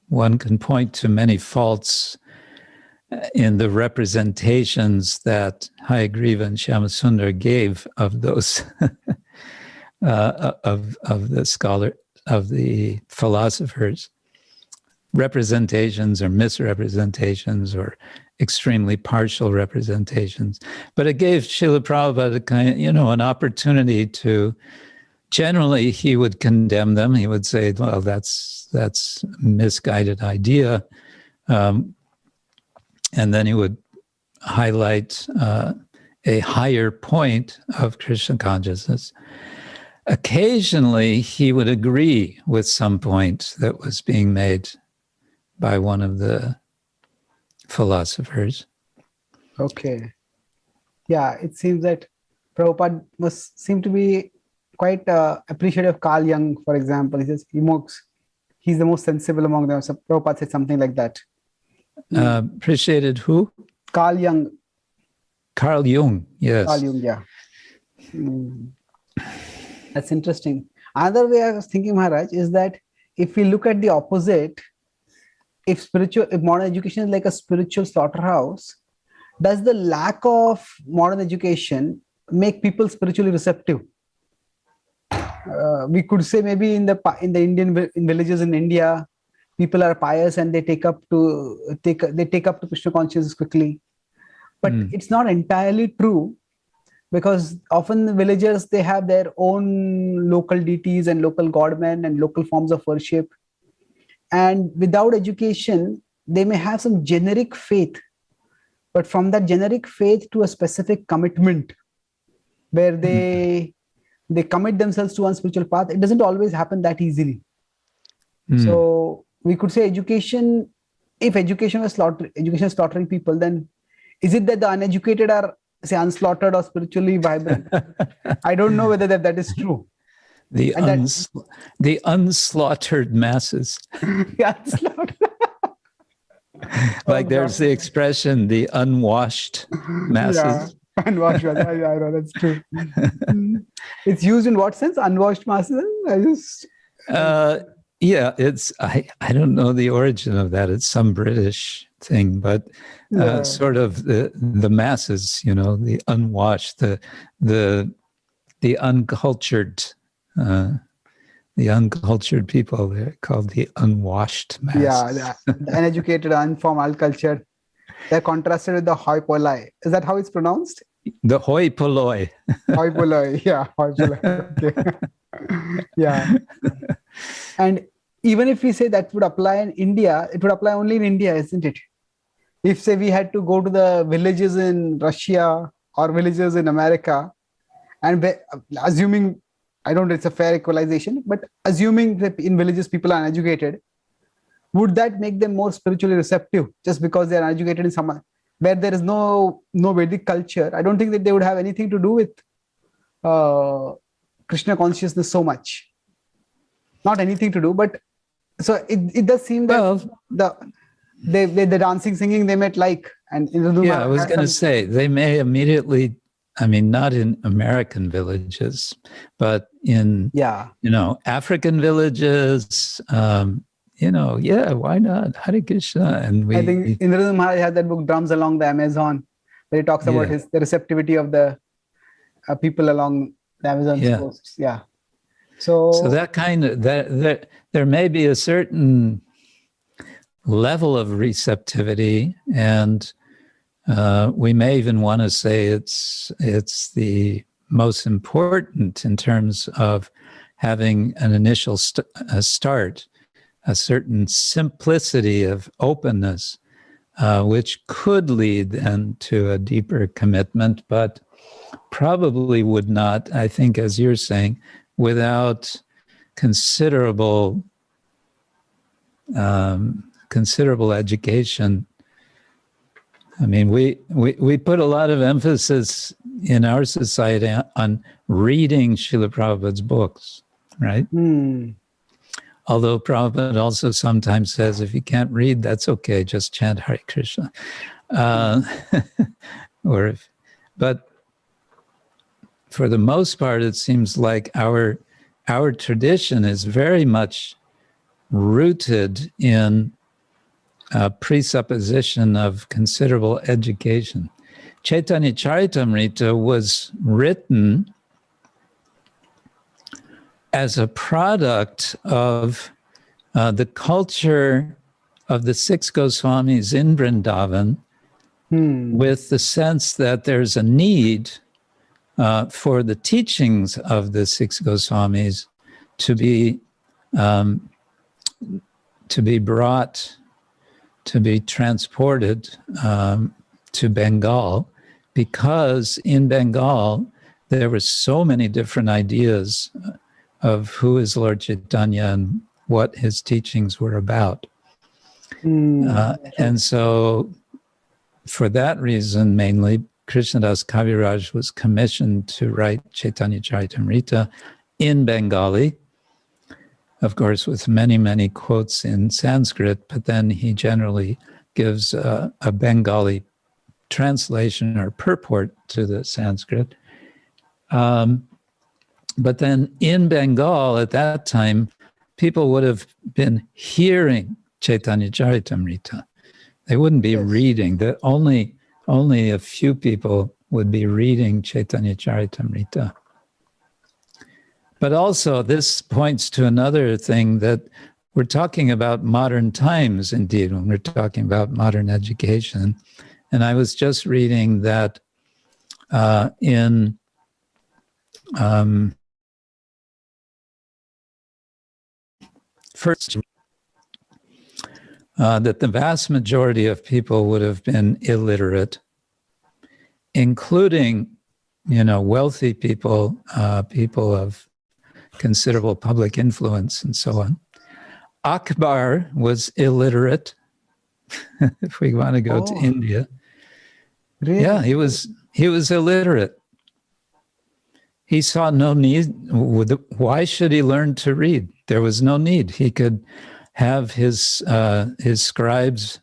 one can point to many faults in the representations that Hayagriva and Shyamasundar gave of those of the philosophers, representations or misrepresentations or extremely partial representations. But it gave Srila Prabhupada a kind, an opportunity to. Generally, he would condemn them. He would say, "Well, that's a misguided idea," and then he would highlight a higher point of Krishna consciousness. Occasionally, he would agree with some point that was being made by one of the philosophers. Okay. Yeah, it seems that Prabhupada must seem to be quite appreciative of Carl Jung, for example. He says he's the most sensible among them. So Prabhupada said something like that. Appreciated who? Carl Jung. Carl Jung, yes. Carl Jung, yeah. That's interesting. Another way I was thinking, Maharaj, is that if we look at the opposite, if modern education is like a spiritual slaughterhouse, does the lack of modern education make people spiritually receptive? We could say maybe in the Indian villages in India, people are pious and they take up to Krishna consciousness quickly. But it's not entirely true, because often the villagers, they have their own local deities and local godmen and local forms of worship. And without education, they may have some generic faith. But from that generic faith to a specific commitment, where they commit themselves to one spiritual path, it doesn't always happen that easily. So we could say education, if education is slaughtering people, then is it that the uneducated are, say, unslaughtered or spiritually vibrant? I don't know whether that is true. The unslaughtered masses. The unslaughtered. Like there's the expression, the unwashed masses. Yeah. Unwashed masses. I know, that's true. It's used in what sense? Unwashed masses? Yeah, I don't know the origin of that. It's some British thing, but sort of the masses, the unwashed, the uncultured, the uncultured people. They're called the unwashed masses. Yeah, the uneducated, unformed, uncultured. They're contrasted with the hoi polloi. Is that how it's pronounced? The hoi polloi. Hoi polloi, yeah, hoi polloi. Okay. Yeah. And even if we say that would apply in India, it would apply only in India, isn't it? If, say, we had to go to the villages in Russia or villages in America, and assuming, I don't know, it's a fair equalization, but assuming that in villages people are uneducated, would that make them more spiritually receptive just because they are uneducated in some where there is no Vedic culture? I don't think that they would have anything to do with Krishna consciousness so much. Not anything to do, but so it does seem that the dancing, singing they might like. And I was going to say, they may immediately, I mean, not in American villages, but in, African villages, why not? Hare Krishna. And I think Indra Maharaj had that book, Drums Along the Amazon, where he talks about the receptivity of the people along the Amazon coasts. Yeah. So that kind of, there may be a certain level of receptivity, and we may even want to say it's the most important in terms of having an initial start, a certain simplicity of openness, which could lead then to a deeper commitment, but probably would not, I think, as you're saying, without considerable education. I mean, we put a lot of emphasis in our society on reading Srila Prabhupada's books, right? Although Prabhupada also sometimes says, if you can't read, that's okay, just chant Hare Krishna. But for the most part, it seems like our tradition is very much rooted in presupposition of considerable education. Chaitanya Charitamrita was written as a product of the culture of the six Goswamis in Vrindavan, with the sense that there's a need for the teachings of the six Goswamis to be brought, to be transported to Bengal, because in Bengal there were so many different ideas of who is Lord Chaitanya and what his teachings were about. And so for that reason, mainly, Krishnadas Kaviraj was commissioned to write Chaitanya Charitamrita in Bengali, of course, with many, many quotes in Sanskrit, but then he generally gives a Bengali translation or purport to the Sanskrit. But then in Bengal at that time, people would have been hearing Chaitanya Charitamrita. They wouldn't be reading. Only a few people would be reading Chaitanya Charitamrita. But also, this points to another thing, that we're talking about modern times, indeed, when we're talking about modern education. And I was just reading that in first, that the vast majority of people would have been illiterate, including, wealthy people, people of considerable public influence, and so on. Akbar was illiterate, if we want to go to India. Really? Yeah, he was illiterate. He saw no need. Why should he learn to read? There was no need. He could have his scribes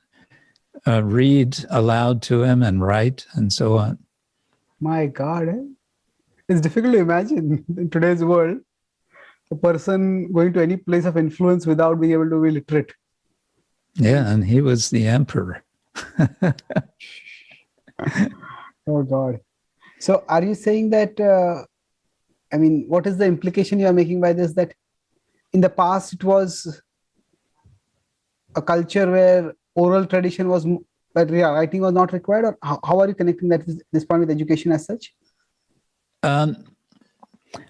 read aloud to him and write and so on. My God, it's difficult to imagine in today's world a person going to any place of influence without being able to be literate. Yeah, and he was the emperor. Oh God. So are you saying that, what is the implication you are making by this, that in the past it was a culture where oral tradition was, but writing was not required, or how are you connecting this point with education as such?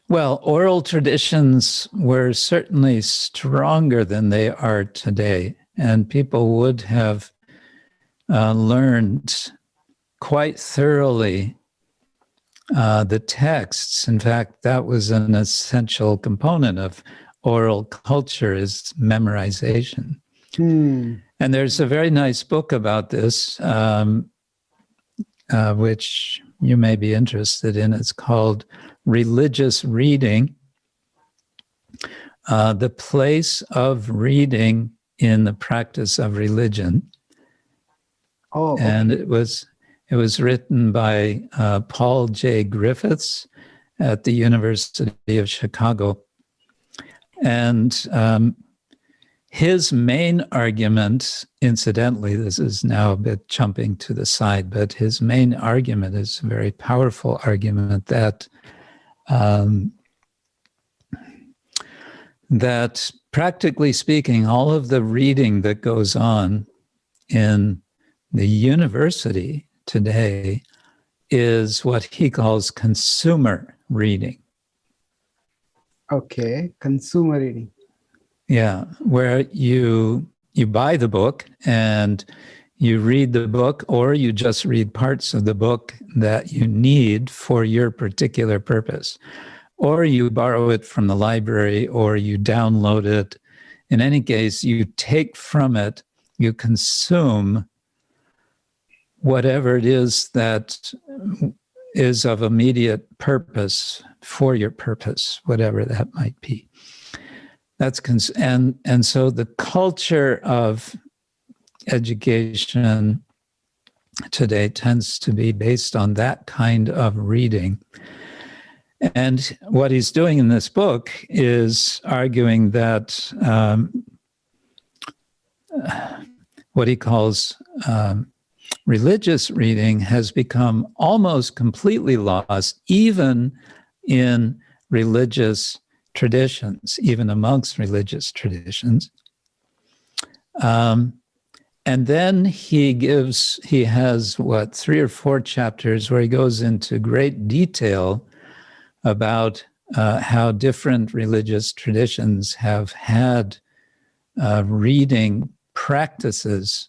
Well, oral traditions were certainly stronger than they are today, and people would have learned quite thoroughly the texts. In fact, that was an essential component of oral culture, is memorization. And there's a very nice book about this, which you may be interested in. It's called Religious Reading, The Place of Reading in the Practice of Religion. Oh, okay. And it was written by Paul J. Griffiths at the University of Chicago. And his main argument, incidentally, this is now a bit jumping to the side, but his main argument is a very powerful argument that that practically speaking, all of the reading that goes on in the university today is what he calls consumer reading. Okay, consumer reading. Yeah, where you buy the book and you read the book, or you just read parts of the book that you need for your particular purpose. Or you borrow it from the library, or you download it. In any case, you take from it, you consume whatever it is that is of immediate purpose for your purpose, whatever that might be. That's and so the culture of education today tends to be based on that kind of reading. And what he's doing in this book is arguing that what he calls religious reading has become almost completely lost, even in religious traditions, even amongst religious traditions. And then he has 3 or 4 chapters where he goes into great detail about how different religious traditions have had reading practices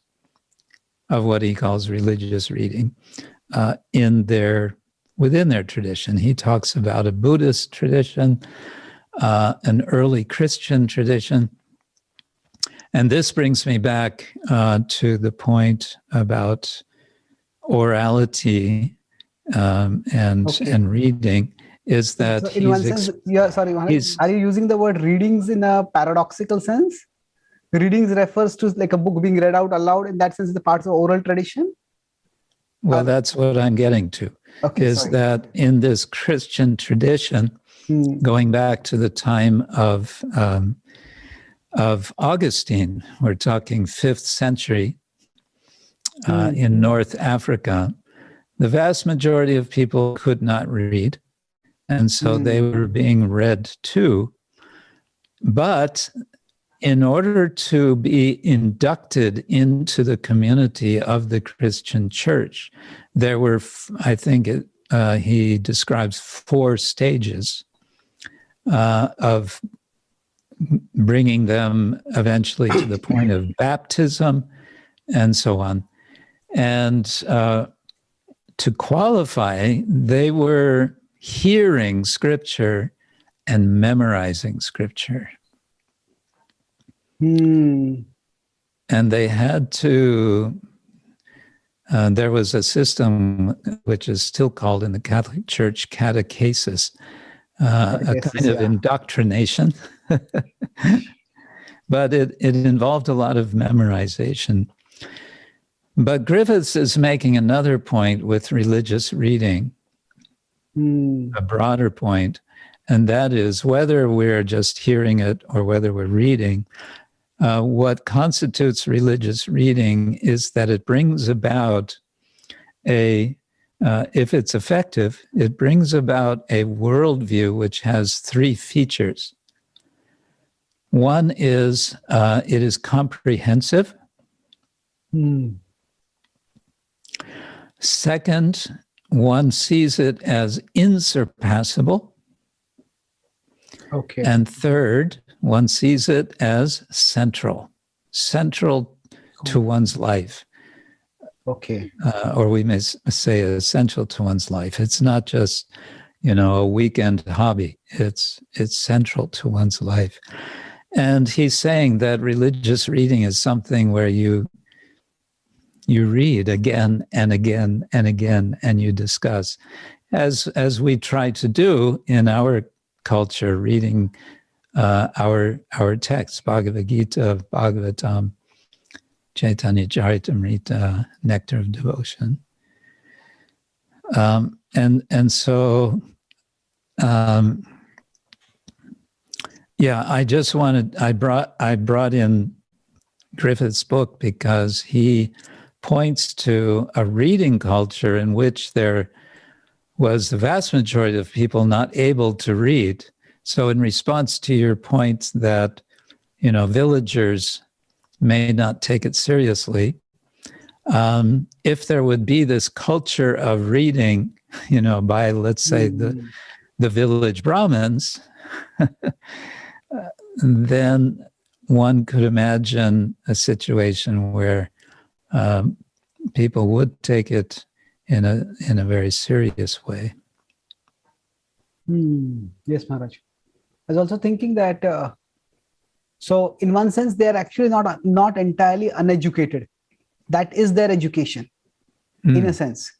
of what he calls religious reading within their tradition. He talks about a Buddhist tradition, an early Christian tradition. And this brings me back to the point about orality and reading, is that so in one sense, are you using the word readings in a paradoxical sense? Readings refers to like a book being read out aloud. In that sense, the parts of oral tradition. Well, that's what I'm getting to. That in this Christian tradition, going back to the time of Augustine, we're talking 5th century in North Africa, the vast majority of people could not read, and so they were being read to. But in order to be inducted into the community of the Christian church, there were, I think he describes 4 stages of bringing them eventually to the point of baptism and so on. And to qualify, they were hearing scripture and memorizing scripture. And they had to, there was a system which is still called in the Catholic Church catechesis, a kind of indoctrination. But it involved a lot of memorization. But Griffiths is making another point with religious reading, a broader point, and that is whether we're just hearing it or whether we're reading, what constitutes religious reading is that it brings about if it's effective, it brings about a worldview which has 3 features. One is it is comprehensive. Second, one sees it as insurpassable. And third, one sees it as central to one's life. Or we may say essential to one's life. It's not just, a weekend hobby. It's central to one's life. And he's saying that religious reading is something where you read again and again and again, and you discuss, as we try to do in our culture, reading our texts, Bhagavad Gita, Bhagavatam, Chaitanya Charitamrita, Nectar of Devotion. And so, I brought in Griffith's book because he points to a reading culture in which there was the vast majority of people not able to read. So in response to your point that, villagers may not take it seriously, if there would be this culture of reading, by, let's say, the village Brahmins, then one could imagine a situation where people would take it in a very serious way. Yes, Maharaj. I was also thinking that, so in one sense, they are actually not entirely uneducated. That is their education, in a sense.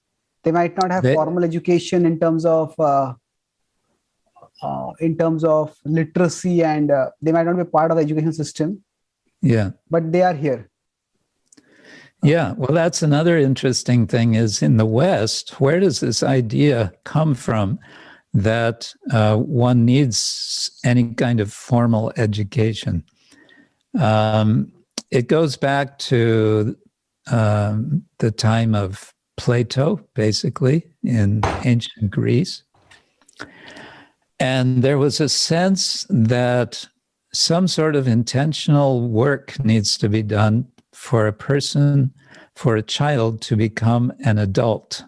They might not have formal education in terms of literacy, and they might not be part of the education system. Yeah. But they are here. Yeah, well, that's another interesting thing is in the West, where does this idea come from that one needs any kind of formal education? it goes back to the time of Plato, basically, in ancient Greece. And there was a sense that some sort of intentional work needs to be done for a person, for a child to become an adult.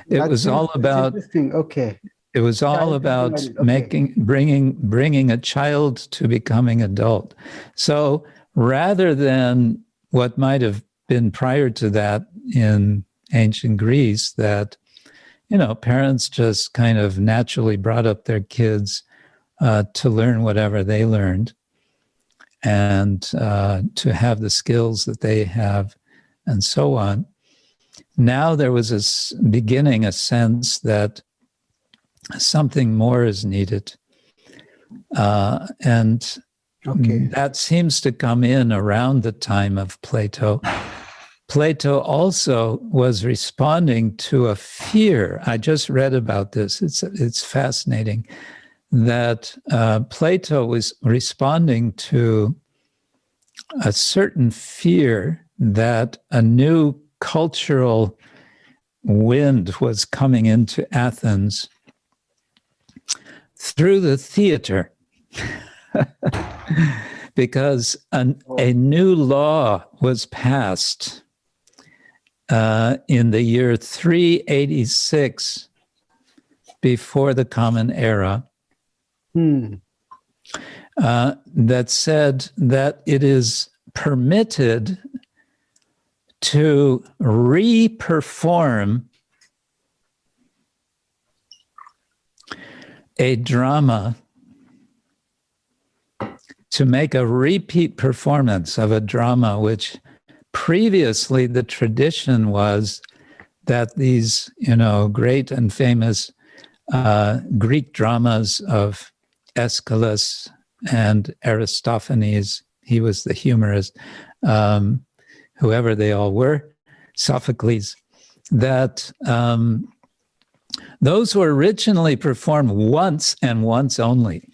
It was all about okay. It was all about bringing a child to becoming adult. So rather than what might have been prior to that in ancient Greece, that, you know, parents just kind of naturally brought up their kids to learn whatever they learned and to have the skills that they have and so on. Now there was a sense that something more is needed. And that seems to come in around the time of Plato. Plato also was responding to a fear. I just read about this. It's fascinating that Plato was responding to a certain fear that a new cultural wind was coming into Athens through the theater, because a new law was passed in the year 386 before the Common Era that said that it is permitted to re-perform a drama, to make a repeat performance of a drama, which previously the tradition was that these, you know, great and famous Greek dramas of Aeschylus and Aristophanes, he was the humorist, whoever they all were, Sophocles, that those were originally performed once and once only.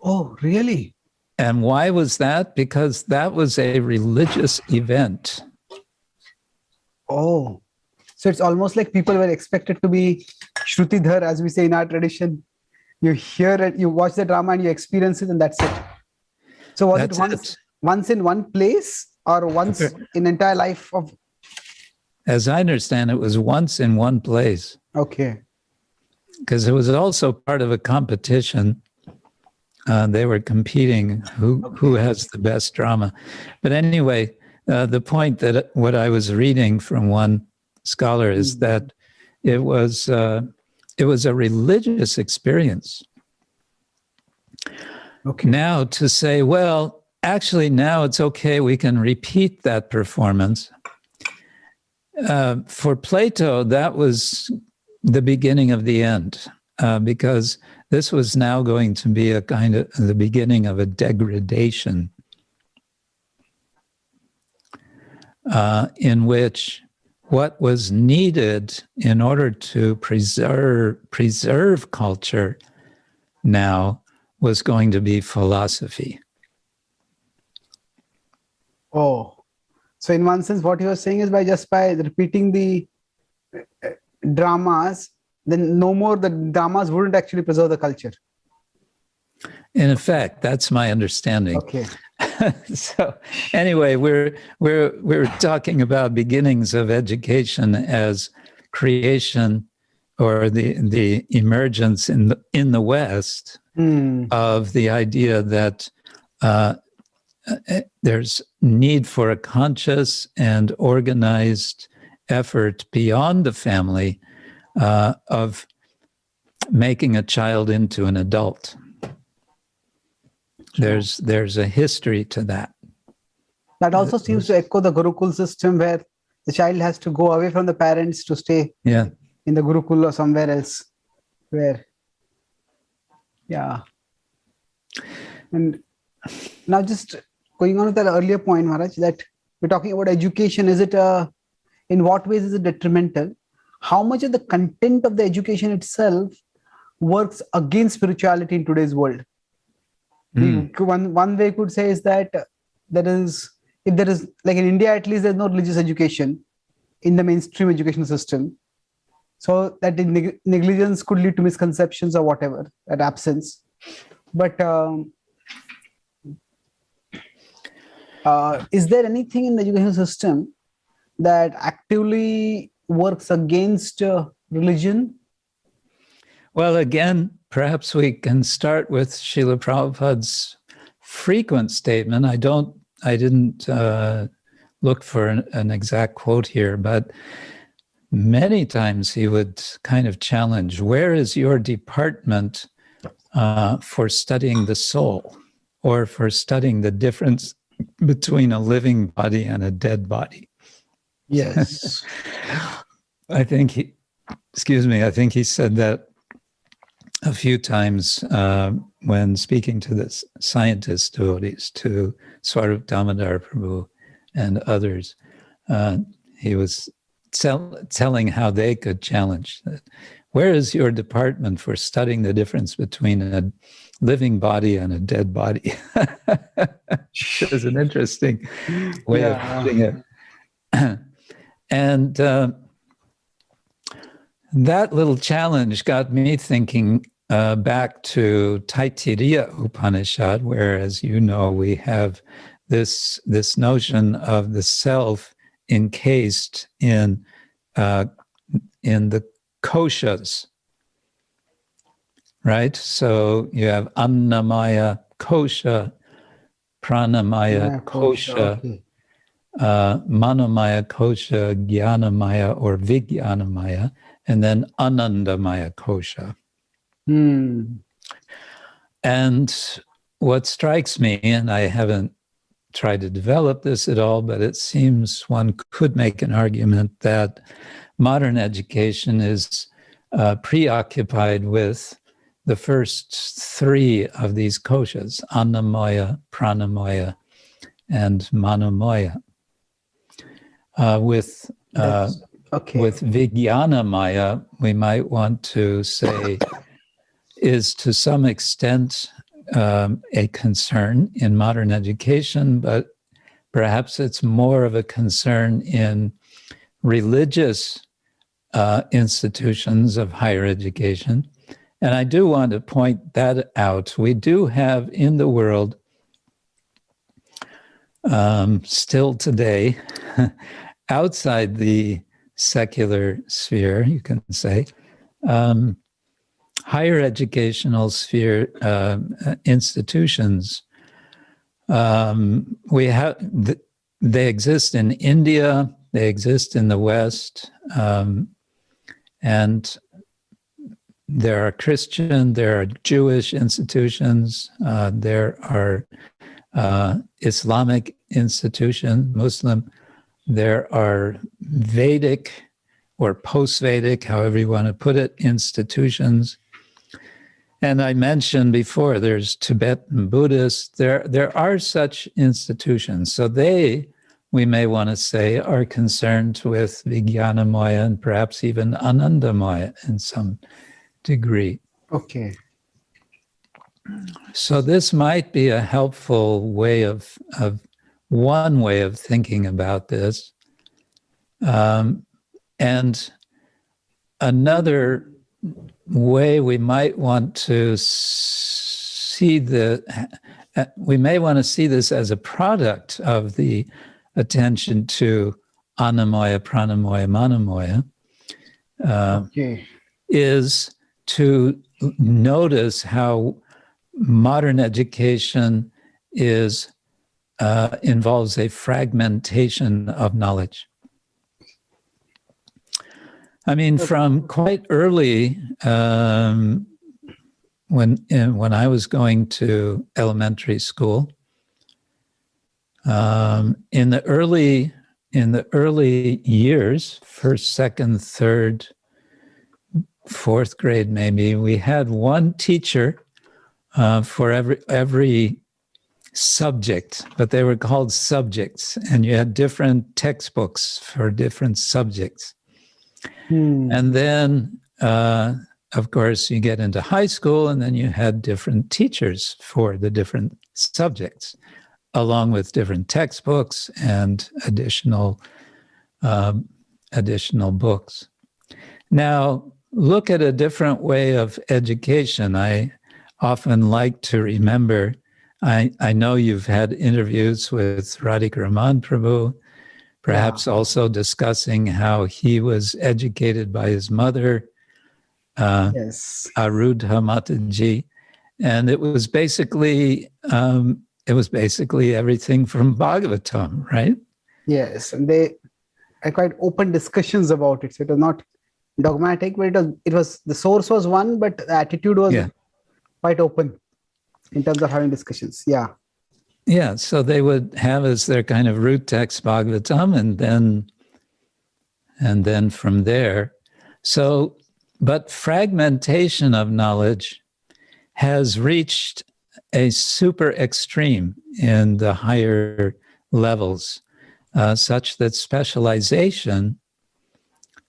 Oh, really? And why was that? Because that was a religious event. Oh, so it's almost like people were expected to be Shrutidhar, as we say in our tradition. You hear it, you watch the drama and you experience it, and that's it. So was it once in one place, or once in entire life of? As I understand, it was once in one place. Okay. Because it was also part of a competition. They were competing who has the best drama. But anyway, the point that what I was reading from one scholar is that it was a religious experience. Okay. Now to say, well, actually now it's okay, we can repeat that performance. For Plato, that was the beginning of the end, because this was now going to be a kind of the beginning of a degradation in which what was needed in order to preserve culture now was going to be philosophy. Oh, so in one sense, what you are saying is by repeating the dramas, then no more the dramas wouldn't actually preserve the culture. In effect, that's my understanding. Okay. So anyway, we're talking about beginnings of education as creation, or the emergence in the West of the idea that there's need for a conscious and organized effort beyond the family of making a child into an adult. There's a history to that. That also seems to echo the Gurukul system, where the child has to go away from the parents to stay in the Gurukul or somewhere else. And now just going on with that earlier point, Maharaj, that we're talking about education. Is it in what ways is it detrimental? How much of the content of the education itself works against spirituality in today's world? One way could say is that if there is, like in India at least, there's no religious education in the mainstream education system. So that negligence could lead to misconceptions or whatever, that absence. But is there anything in the education system that actively works against religion? Well, again, perhaps we can start with Srila Prabhupada's frequent statement. I didn't look for an exact quote here, but many times he would kind of challenge, where is your department for studying the soul, or for studying the difference between a living body and a dead body? Yes. I think he said that a few times when speaking to the scientist devotees, to Swarup Damodar Prabhu and others. He was telling how they could challenge that. Where is your department for studying the difference between a living body and a dead body? It's an interesting way of putting it. And that little challenge got me thinking back to Taittiriya Upanishad, where, as you know, we have this notion of the self encased in the koshas, right? So you have Annamaya kosha, Pranamaya kosha, Manomaya kosha, Jnanamaya or Vijnanamaya, and then Anandamaya kosha. And what strikes me, and I haven't tried to develop this at all, but it seems one could make an argument that modern education is preoccupied with the first three of these koshas, Annamaya, Pranamaya, and Manomaya. With Vijnanamaya, we might want to say is to some extent a concern in modern education, but perhaps it's more of a concern in religious institutions of higher education. And I do want to point that out. We do have in the world still today, outside the secular sphere, you can say, higher educational sphere institutions. They exist in India, they exist in the West, and there are Christian, there are Jewish institutions, there are Islamic institutions, Muslim, there are Vedic or post-Vedic, however you want to put it, institutions. And I mentioned before, there's Tibetan Buddhists. There are such institutions. So we may want to say, are concerned with Vijnanamaya and perhaps even Anandamaya in some degree. Okay. So this might be a helpful way of one way of thinking about this. And another way we might want to see we may want to see this as a product of the attention to Annamaya, Pranamaya, Manomaya, is to notice how modern education involves a fragmentation of knowledge. I mean, from quite early, when I was going to elementary school, in the early years, first, second, third, fourth grade, maybe, we had one teacher for every subject, but they were called subjects, and you had different textbooks for different subjects. And then of course, you get into high school, and then you had different teachers for the different subjects, along with different textbooks and additional books. Now, look at a different way of education. I often like to remember, I know you've had interviews with Radhika Raman Prabhu, perhaps also discussing how he was educated by his mother, Yes. Arudha Mataji, and it was basically everything from Bhagavatam, right? Yes, and they had quite open discussions about it. So it was not dogmatic, but it was the source was one, but the attitude was quite open in terms of having discussions. Yeah, so they would have as their kind of root text Bhagavatam, and then from there. So, but fragmentation of knowledge has reached a super extreme in the higher levels, such that specialization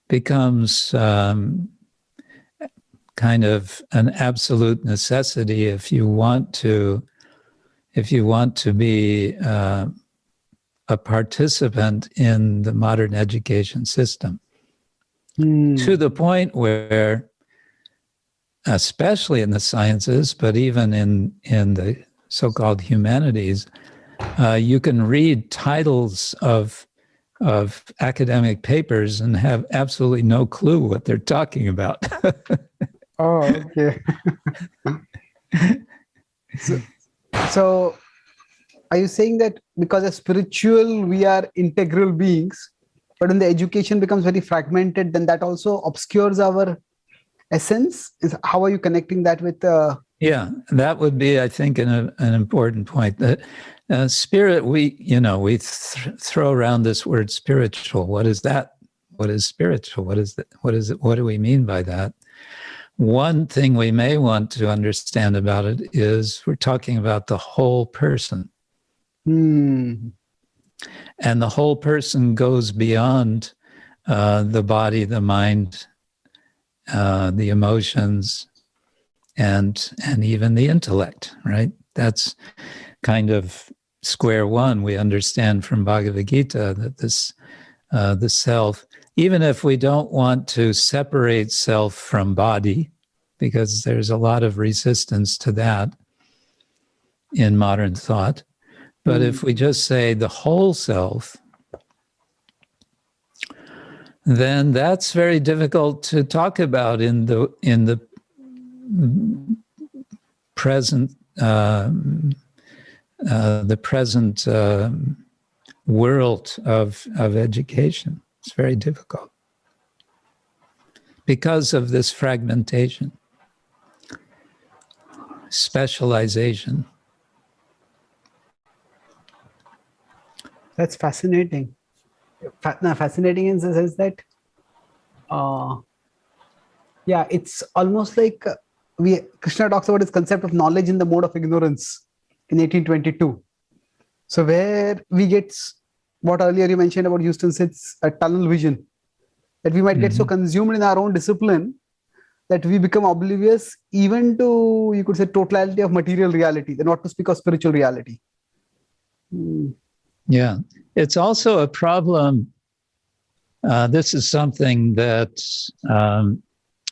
becomes kind of an absolute necessity if you want to be a participant in the modern education system. To the point where, especially in the sciences, but even in the so-called humanities, you can read titles of academic papers and have absolutely no clue what they're talking about. Oh, okay. So are you saying that because as spiritual, we are integral beings, but when the education becomes very fragmented, then that also obscures our essence? How are you connecting that with? Yeah, that would be, I think, an important point. That spirit, we throw around this word spiritual. What is that? What is spiritual? What is that? What is it? What do we mean by that? One thing we may want to understand about it is we're talking about the whole person. And the whole person goes beyond the body, the mind, the emotions, and even the intellect, right? That's kind of square one. We understand from Bhagavad Gita that the self, even if we don't want to separate self from body, because there's a lot of resistance to that in modern thought, but if we just say the whole self, then that's very difficult to talk about in the present world of education. It's very difficult because of this fragmentation, specialization. That's fascinating. Fascinating in the sense that, it's almost like Krishna talks about his concept of knowledge in the mode of ignorance in 1822. So where we get what earlier you mentioned about Houston Sid's tunnel vision, that we might get so consumed in our own discipline that we become oblivious even to, you could say, totality of material reality, then not to speak of spiritual reality. Yeah, it's also a problem. This is something that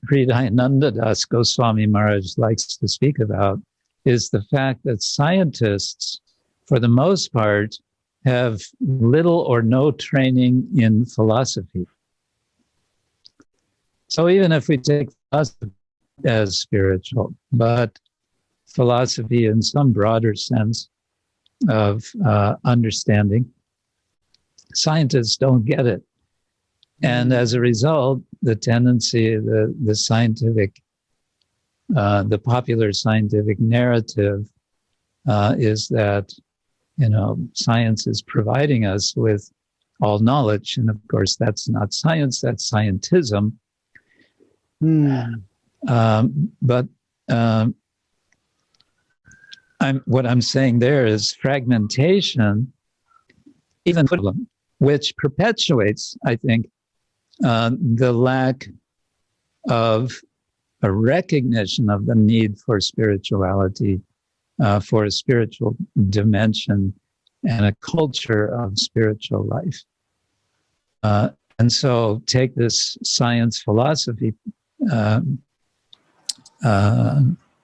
Hridayananda Das Goswami Maharaj likes to speak about, is the fact that scientists, for the most part, have little or no training in philosophy. So even if we take philosophy as spiritual, but philosophy in some broader sense of understanding, scientists don't get it. And as a result, the tendency, the scientific, the popular scientific narrative is that, science is providing us with all knowledge. And of course, that's not science, that's scientism. But what I'm saying there is fragmentation, even which perpetuates, I think, the lack of a recognition of the need for spirituality, for a spiritual dimension and a culture of spiritual life. And so take this science philosophy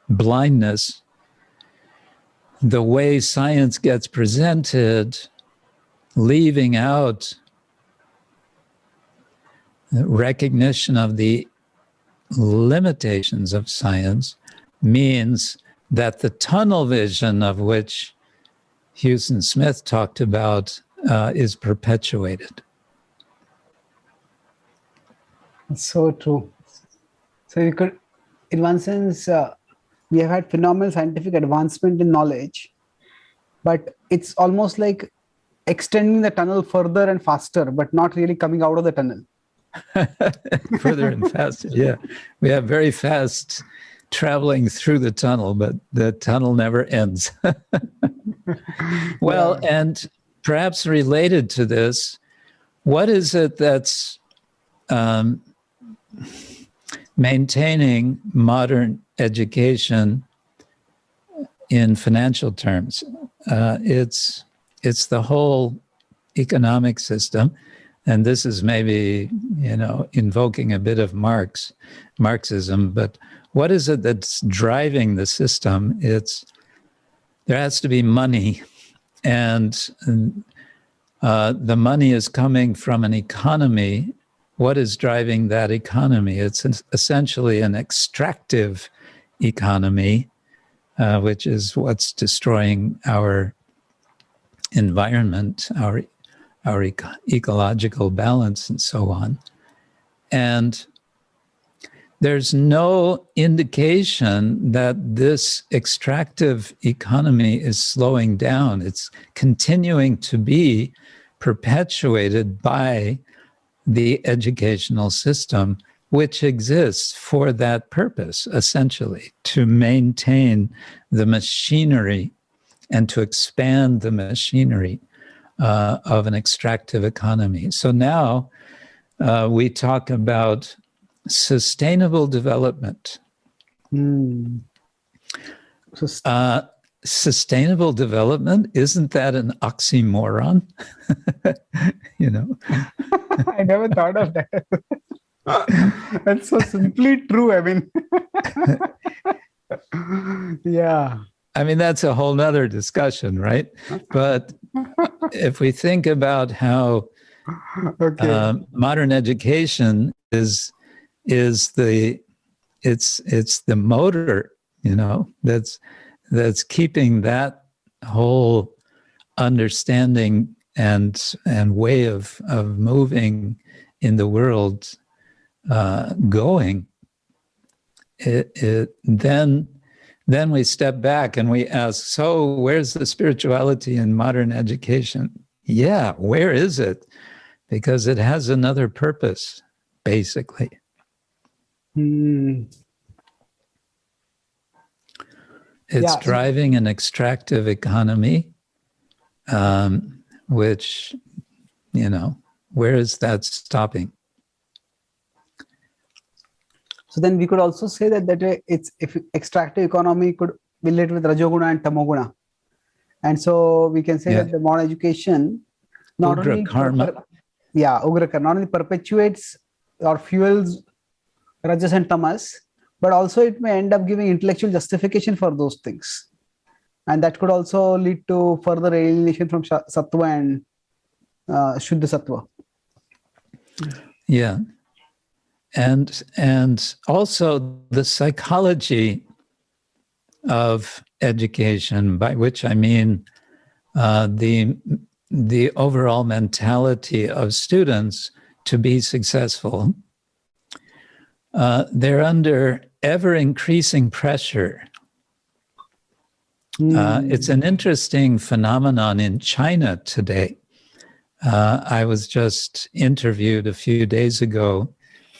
blindness, the way science gets presented, leaving out recognition of the limitations of science, means that the tunnel vision of which Hewson Smith talked about is perpetuated. So true. So you could, in one sense, we have had phenomenal scientific advancement in knowledge, but it's almost like extending the tunnel further and faster, but not really coming out of the tunnel. Further and faster, yeah. We have very fast traveling through the tunnel, but the tunnel never ends. Well, and perhaps related to this, what is it that's maintaining modern education in financial terms? It's the whole economic system. And this is maybe, invoking a bit of Marxism, but what is it that's driving the system? There has to be money, and the money is coming from an economy. What is driving that economy? It's essentially an extractive economy, which is what's destroying our environment, our ecological balance, and so on. And there's no indication that this extractive economy is slowing down. It's continuing to be perpetuated by the educational system, which exists for that purpose, essentially, to maintain the machinery and to expand the machinery of an extractive economy. So now we talk about sustainable development. Sustainable development, isn't that an oxymoron? I never thought of that. That's so simply true. I mean, yeah. I mean, that's a whole nother discussion, right? But if we think about how modern education is the motor, that's keeping that whole understanding and way of moving in the world going, then we step back and we ask, so where's the spirituality in modern education? Yeah, where is it? Because it has another purpose, basically. It's driving an extractive economy, which, where is that stopping? So then we could also say that if extractive economy could relate with Rajoguna and Tamoguna. And so we can say that the modern education not only perpetuates or fuels Rajas and Tamas, but also it may end up giving intellectual justification for those things. And that could also lead to further alienation from Sattva and Shuddha Sattva. Yeah. And also the psychology of education, by which I mean the overall mentality of students to be successful. They're under ever-increasing pressure. It's an interesting phenomenon in China today. I was just interviewed a few days ago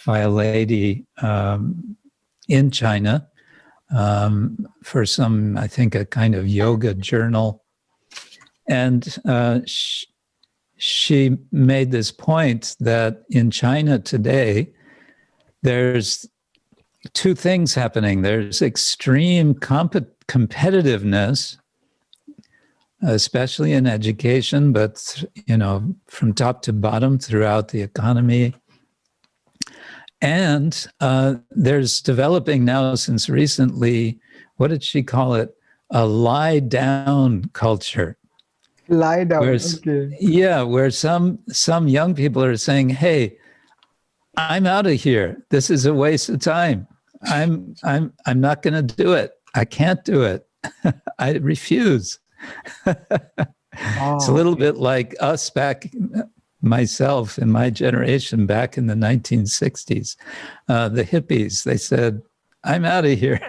by a lady in China for some, I think, a kind of yoga journal. And she made this point that in China today, there's two things happening. There's extreme competitiveness, especially in education, but, from top to bottom throughout the economy. And there's developing now, since recently, what did she call it? A lie down culture. Lie down. Okay. Yeah, where some young people are saying, "Hey, I'm out of here. This is a waste of time. I'm not going to do it. I can't do it. I refuse." It's a little bit like us back, myself and my generation back in the 1960s. The hippies, they said, "I'm out of here."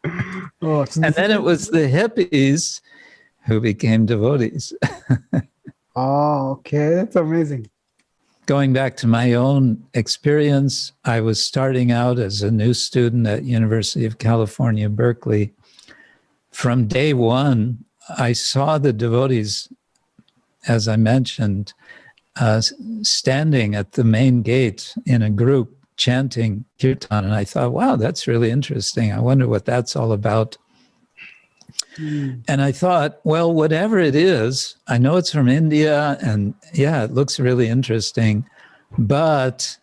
And then it was the hippies who became devotees. Okay. That's amazing. Going back to my own experience, I was starting out as a new student at University of California, Berkeley. From day one, I saw the devotees, as I mentioned, standing at the main gate in a group chanting kirtan. And I thought, wow, that's really interesting. I wonder what that's all about. And I thought, well, whatever it is, I know it's from India, and yeah, it looks really interesting, but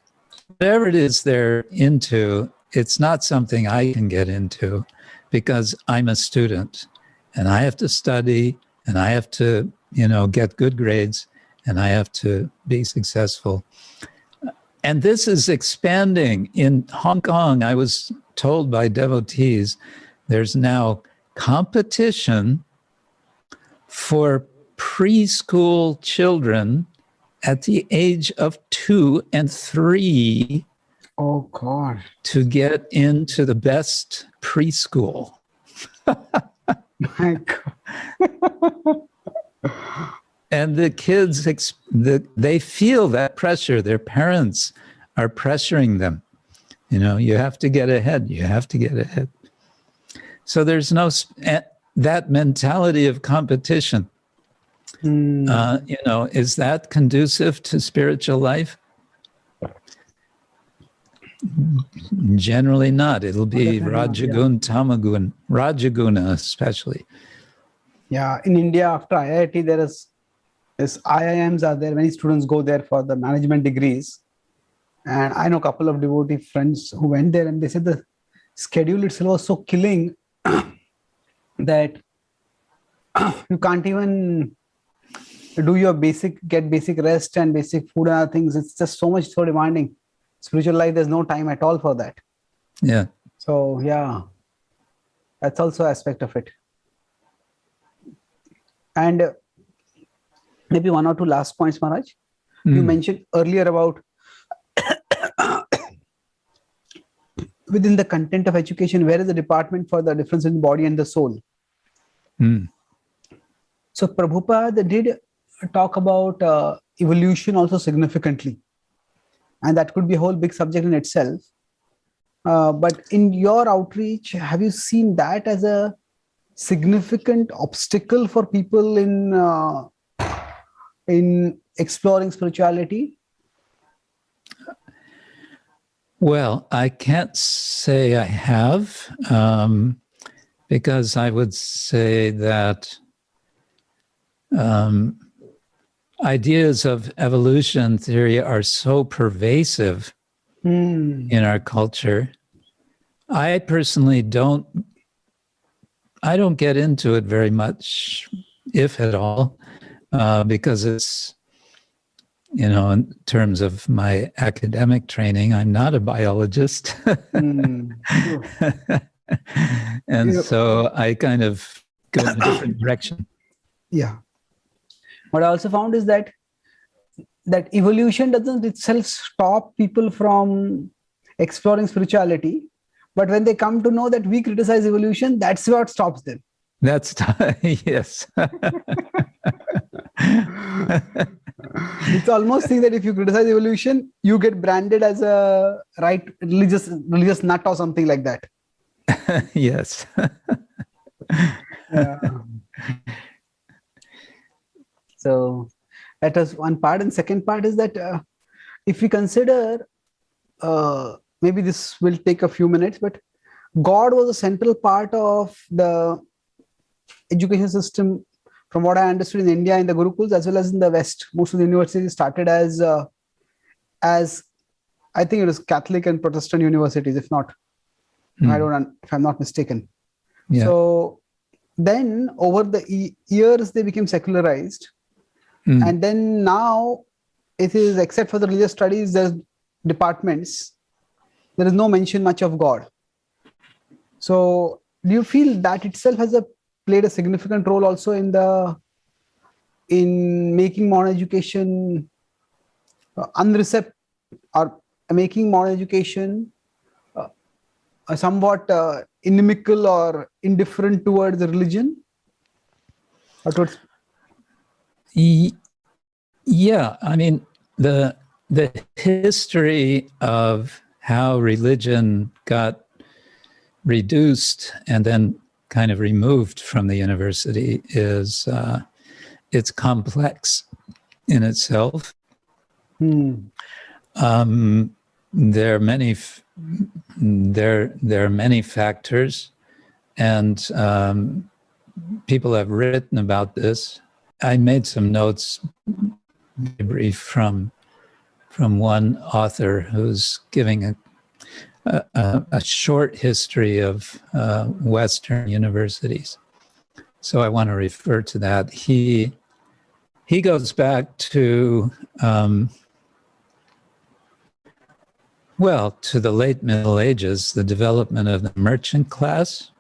whatever it is they're into, it's not something I can get into because I'm a student and I have to study and I have to, get good grades and I have to be successful. And this is expanding. In Hong Kong, I was told by devotees, there's now competition for preschool children at the age of 2 and 3. Oh, God. To get into the best preschool. My God. And the kids, they feel that pressure. Their parents are pressuring them. You have to get ahead. You have to get ahead. So there's no that mentality of competition. Is that conducive to spiritual life? Generally not. It'll be Rajagun, Tamagun, Rajaguna especially. Yeah, in India, after IIT, there is IIMs are there. Many students go there for the management degrees. And I know a couple of devotee friends who went there and they said the schedule itself was so killing that you can't even do your get basic rest and basic food and other things. It's just so demanding. Spiritual life, there's no time at all for that. Yeah. So, yeah, that's also an aspect of it. And maybe one or two last points, Maharaj. You mentioned earlier about within the content of education, where is the department for the difference in the body and the soul? So Prabhupada did talk about evolution also significantly. And that could be a whole big subject in itself. But in your outreach, have you seen that as a significant obstacle for people in exploring spirituality? Well, I can't say I have, because I would say that ideas of evolution theory are so pervasive in our culture. I personally don't get into it very much, if at all, because it's, in terms of my academic training, I'm not a biologist. And so I kind of go in a different direction. Yeah. What I also found is that evolution doesn't itself stop people from exploring spirituality. But when they come to know that we criticize evolution, that's what stops them. That's, yes. It's almost think that if you criticize evolution, you get branded as a religious nut or something like that. Yes. Yeah. So that was one part. And second part is that if we consider maybe this will take a few minutes, but God was a central part of the education system, from what I understood, in India, in the Gurukuls, as well as in the West. Most of the universities started as I think it was Catholic and Protestant universities, if not, if I'm not mistaken. Yeah. So then over the years, they became secularized. And then now it is, except for the religious studies, there's departments, there is no mention much of God. So do you feel that itself has played a significant role also in making modern education unreceptive, or making modern education somewhat inimical or indifferent towards the religion, or towards? Yeah, I mean, the history of how religion got reduced and then kind of removed from the university is it's complex in itself. There are many factors, and people have written about this. I made some notes, brief, from one author who's giving a short history of Western universities. So I want to refer to that. He goes back to to the late Middle Ages, the development of the merchant class,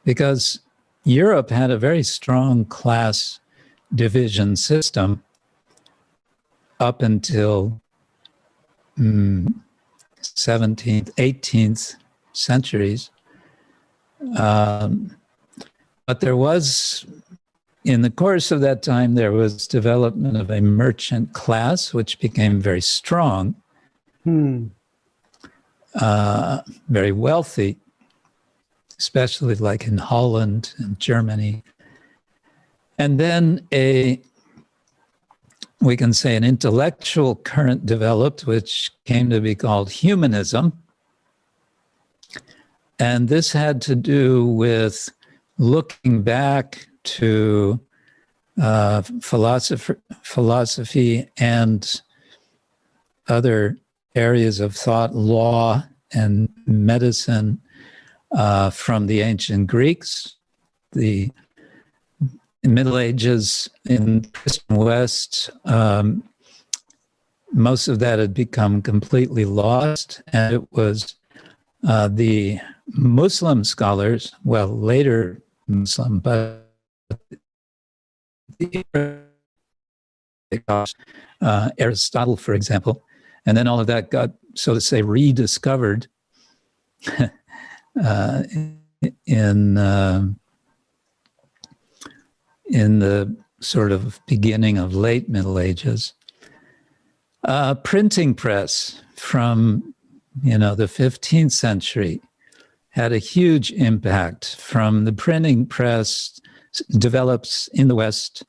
because Europe had a very strong class division system up until 17th, 18th centuries. But there was, in the course of that time, there was development of a merchant class, which became very strong, very wealthy, especially like in Holland and Germany. And then we can say an intellectual current developed, which came to be called Humanism. And this had to do with looking back to philosophy and other areas of thought, law and medicine, from the ancient Greeks. The Middle Ages in Christian West, most of that had become completely lost, and it was the Muslim scholars, well, later Muslim, but Aristotle, for example, and then all of that got, so to say, rediscovered in the sort of beginning of late Middle Ages. Printing press from, the 15th century had a huge impact. From the printing press develops in the West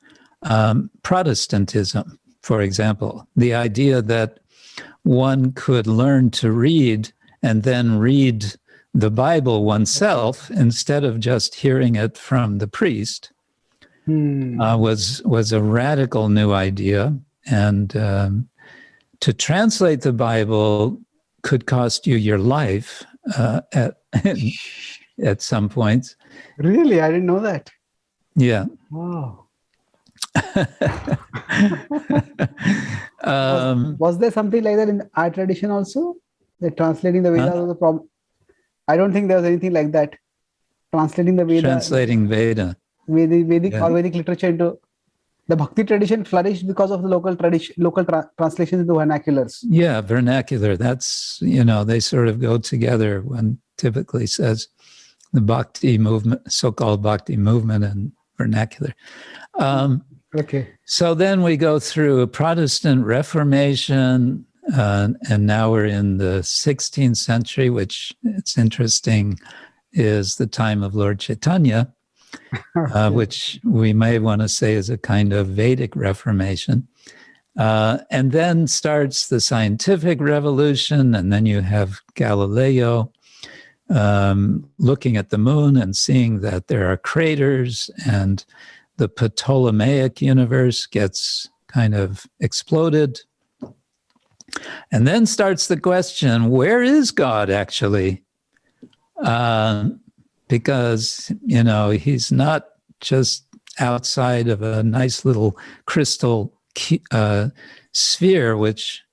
Protestantism, for example, the idea that one could learn to read and then read the Bible oneself instead of just hearing it from the priest was a radical new idea. And to translate the Bible could cost you your life at some points. Really? I didn't know that. Yeah. Wow. Was there something like that in our tradition also? That translating the Vedas was a problem? I don't think there was anything like that. Translating the Veda. Translating Vedic or Vedic literature into the Bhakti tradition flourished because of the local translations into vernaculars. Yeah, vernacular. That's, they sort of go together. One typically says the Bhakti movement, so-called Bhakti movement, and vernacular. Okay. So then we go through a Protestant Reformation, and now we're in the 16th century, which, it's interesting, is the time of Lord Chaitanya, which we may want to say is a kind of Vedic Reformation. And then starts the scientific revolution, and then you have Galileo looking at the moon and seeing that there are craters, and the Ptolemaic universe gets kind of exploded. And then starts the question, where is God actually? Because, you know, he's not just outside of a nice little crystal sphere, which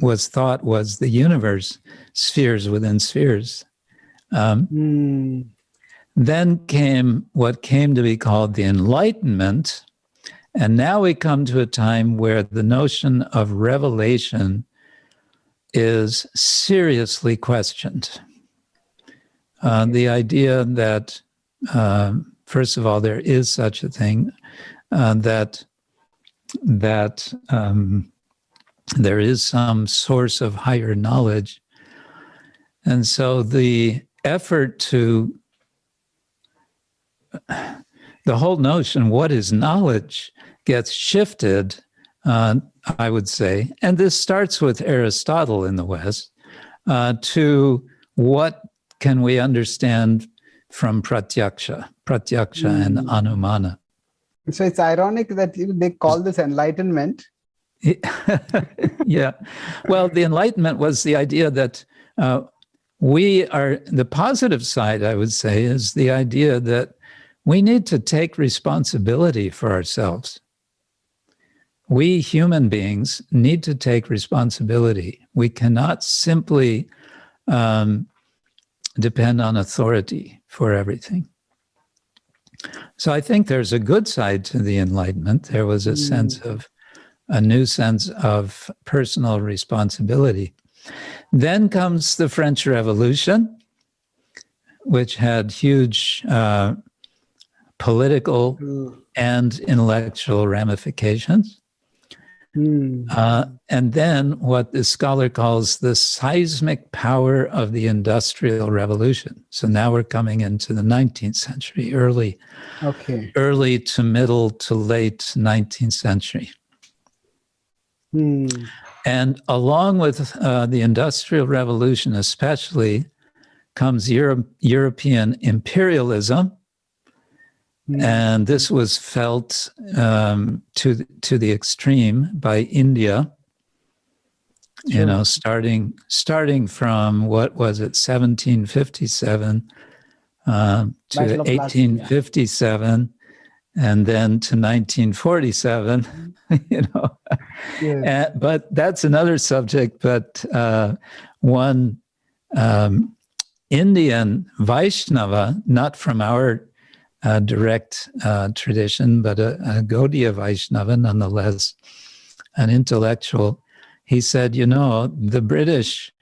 was thought was the universe, spheres within spheres. Then came what came to be called the Enlightenment. And now we come to a time where the notion of revelation is seriously questioned. The idea that, first of all, there is such a thing, that there is some source of higher knowledge. And so the effort to, the whole notion, what is knowledge, gets shifted, I would say, and this starts with Aristotle in the West, to what can we understand from pratyaksha and anumana. So it's ironic that they call this enlightenment. Yeah. Well, the Enlightenment was the idea that we are, the positive side, I would say, is the idea that we need to take responsibility for ourselves. We human beings need to take responsibility. We cannot simply depend on authority for everything. So I think there's a good side to the Enlightenment. There was a sense of, a new sense of personal responsibility. Then comes the French Revolution, which had huge political and intellectual ramifications. And then what the scholar calls the seismic power of the Industrial Revolution. So now we're coming into the 19th century, early to middle to late 19th century. And along with the Industrial Revolution especially comes European imperialism. And this was felt to the extreme by India, you know, starting from, what was it, 1757 to 1857, and then to 1947, you know. But that's another subject. But one Indian Vaishnava, not from our direct tradition, but a Gaudiya Vaishnava, nonetheless, an intellectual, he said, you know, the British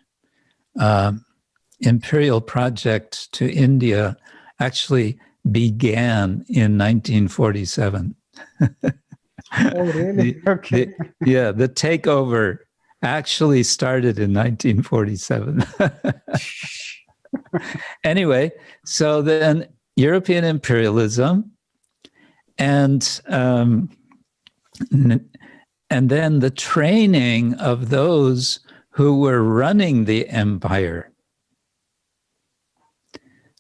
imperial project to India actually began in 1947. Oh, really? Okay. The takeover actually started in 1947. Anyway, so then European imperialism, and then the training of those who were running the empire.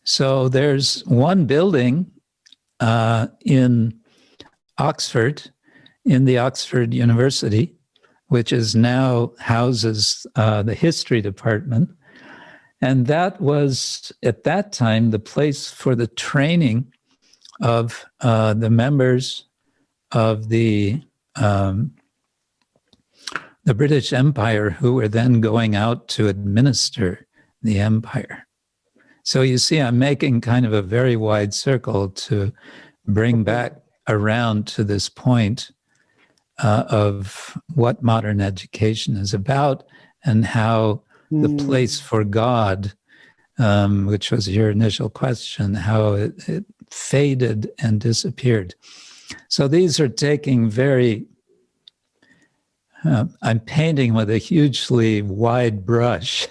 So there's one building in Oxford, in the Oxford University, which is now houses the history department. And that was, at that time, the place for the training of the members of the British Empire who were then going out to administer the empire. So you see, I'm making kind of a very wide circle to bring back around to this point of what modern education is about and how the place for God, which was your initial question, how it faded and disappeared. So these are taking very, I'm painting with a hugely wide brush.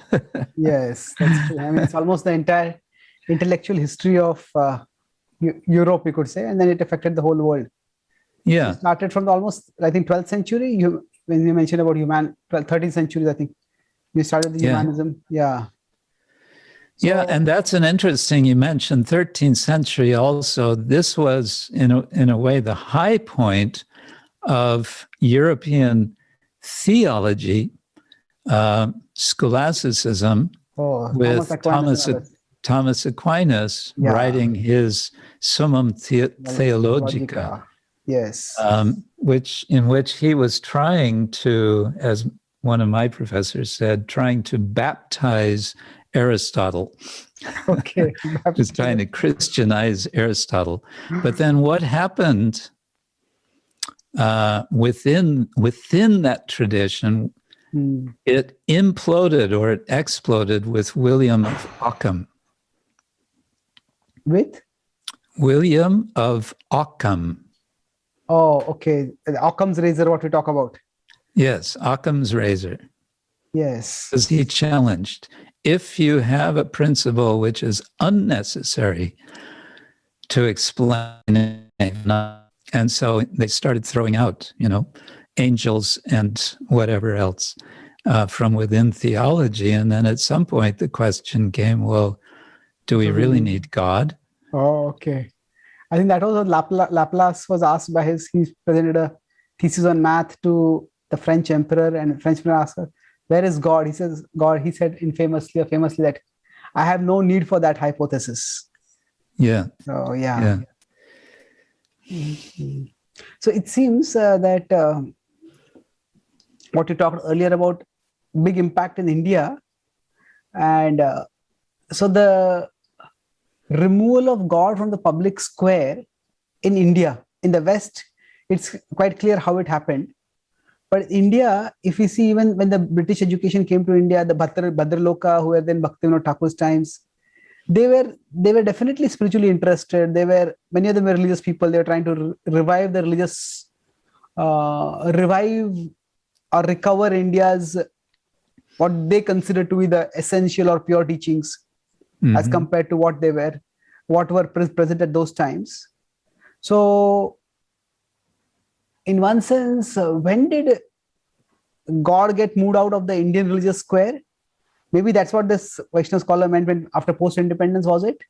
Yes, that's true. I mean, it's almost the entire intellectual history of Europe, you could say, and then it affected the whole world. Yeah. It started from almost, I think, 12th century. when you mentioned about 13th century, I think we started the humanism. Yeah. So, and that's an interesting, you mentioned 13th century also. This was, in a way, the high point of European theology, scholasticism, with Thomas Aquinas writing his Summum Theologica. Yes. In which he was trying to, as one of my professors said, trying to baptize Aristotle. Okay. Just trying to Christianize Aristotle. But then what happened within that tradition, it imploded or it exploded with William of Ockham. With? William of Ockham. Oh, okay. Occam's razor, what we talk about. Yes, Occam's razor. Yes. Because he challenged, if you have a principle which is unnecessary to explain it, and so they started throwing out, angels and whatever else from within theology. And then at some point the question came, well, do we really need God? Oh, okay. I think that was what Laplace was asked by he presented a thesis on math to the French emperor, and the French emperor asked her, where is God? He says, God, he said famously that I have no need for that hypothesis. Yeah. So, yeah. Mm-hmm. So it seems that what you talked earlier about big impact in India, and so the removal of God from the public square in India, in the West, it's quite clear how it happened. But India, if we see, even when the British education came to India, the Bhadraloka, who were then Bhaktivinoda Thakur's times, they were definitely spiritually interested. Many of them were religious people. They were trying to revive the religious, revive or recover India's, what they consider to be the essential or pure teachings, as compared to what were present at those times. So, in one sense, when did God get moved out of the Indian religious square? Maybe that's what this Vaishnava scholar meant when after post-independence, was it?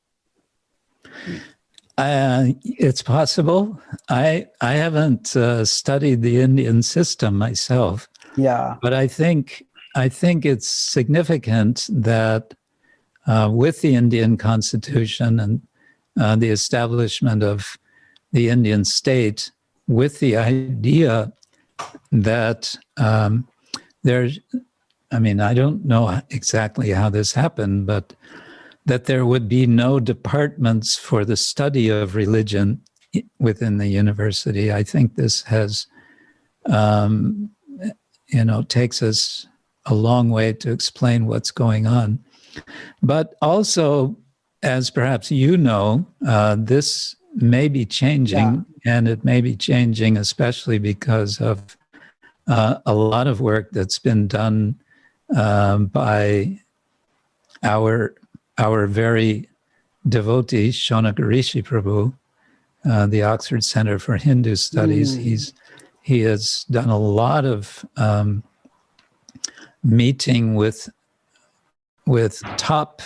It's possible. I haven't studied the Indian system myself. Yeah. But I think it's significant that with the Indian Constitution and the establishment of the Indian state, with the idea that I don't know exactly how this happened, but that there would be no departments for the study of religion within the university. I think this has, takes us a long way to explain what's going on. But also, as perhaps you know, this may be changing, and it may be changing especially because of a lot of work that's been done by our very devotee, Shaunak Rishi Prabhu, the Oxford Center for Hindu Studies. He has done a lot of meeting with top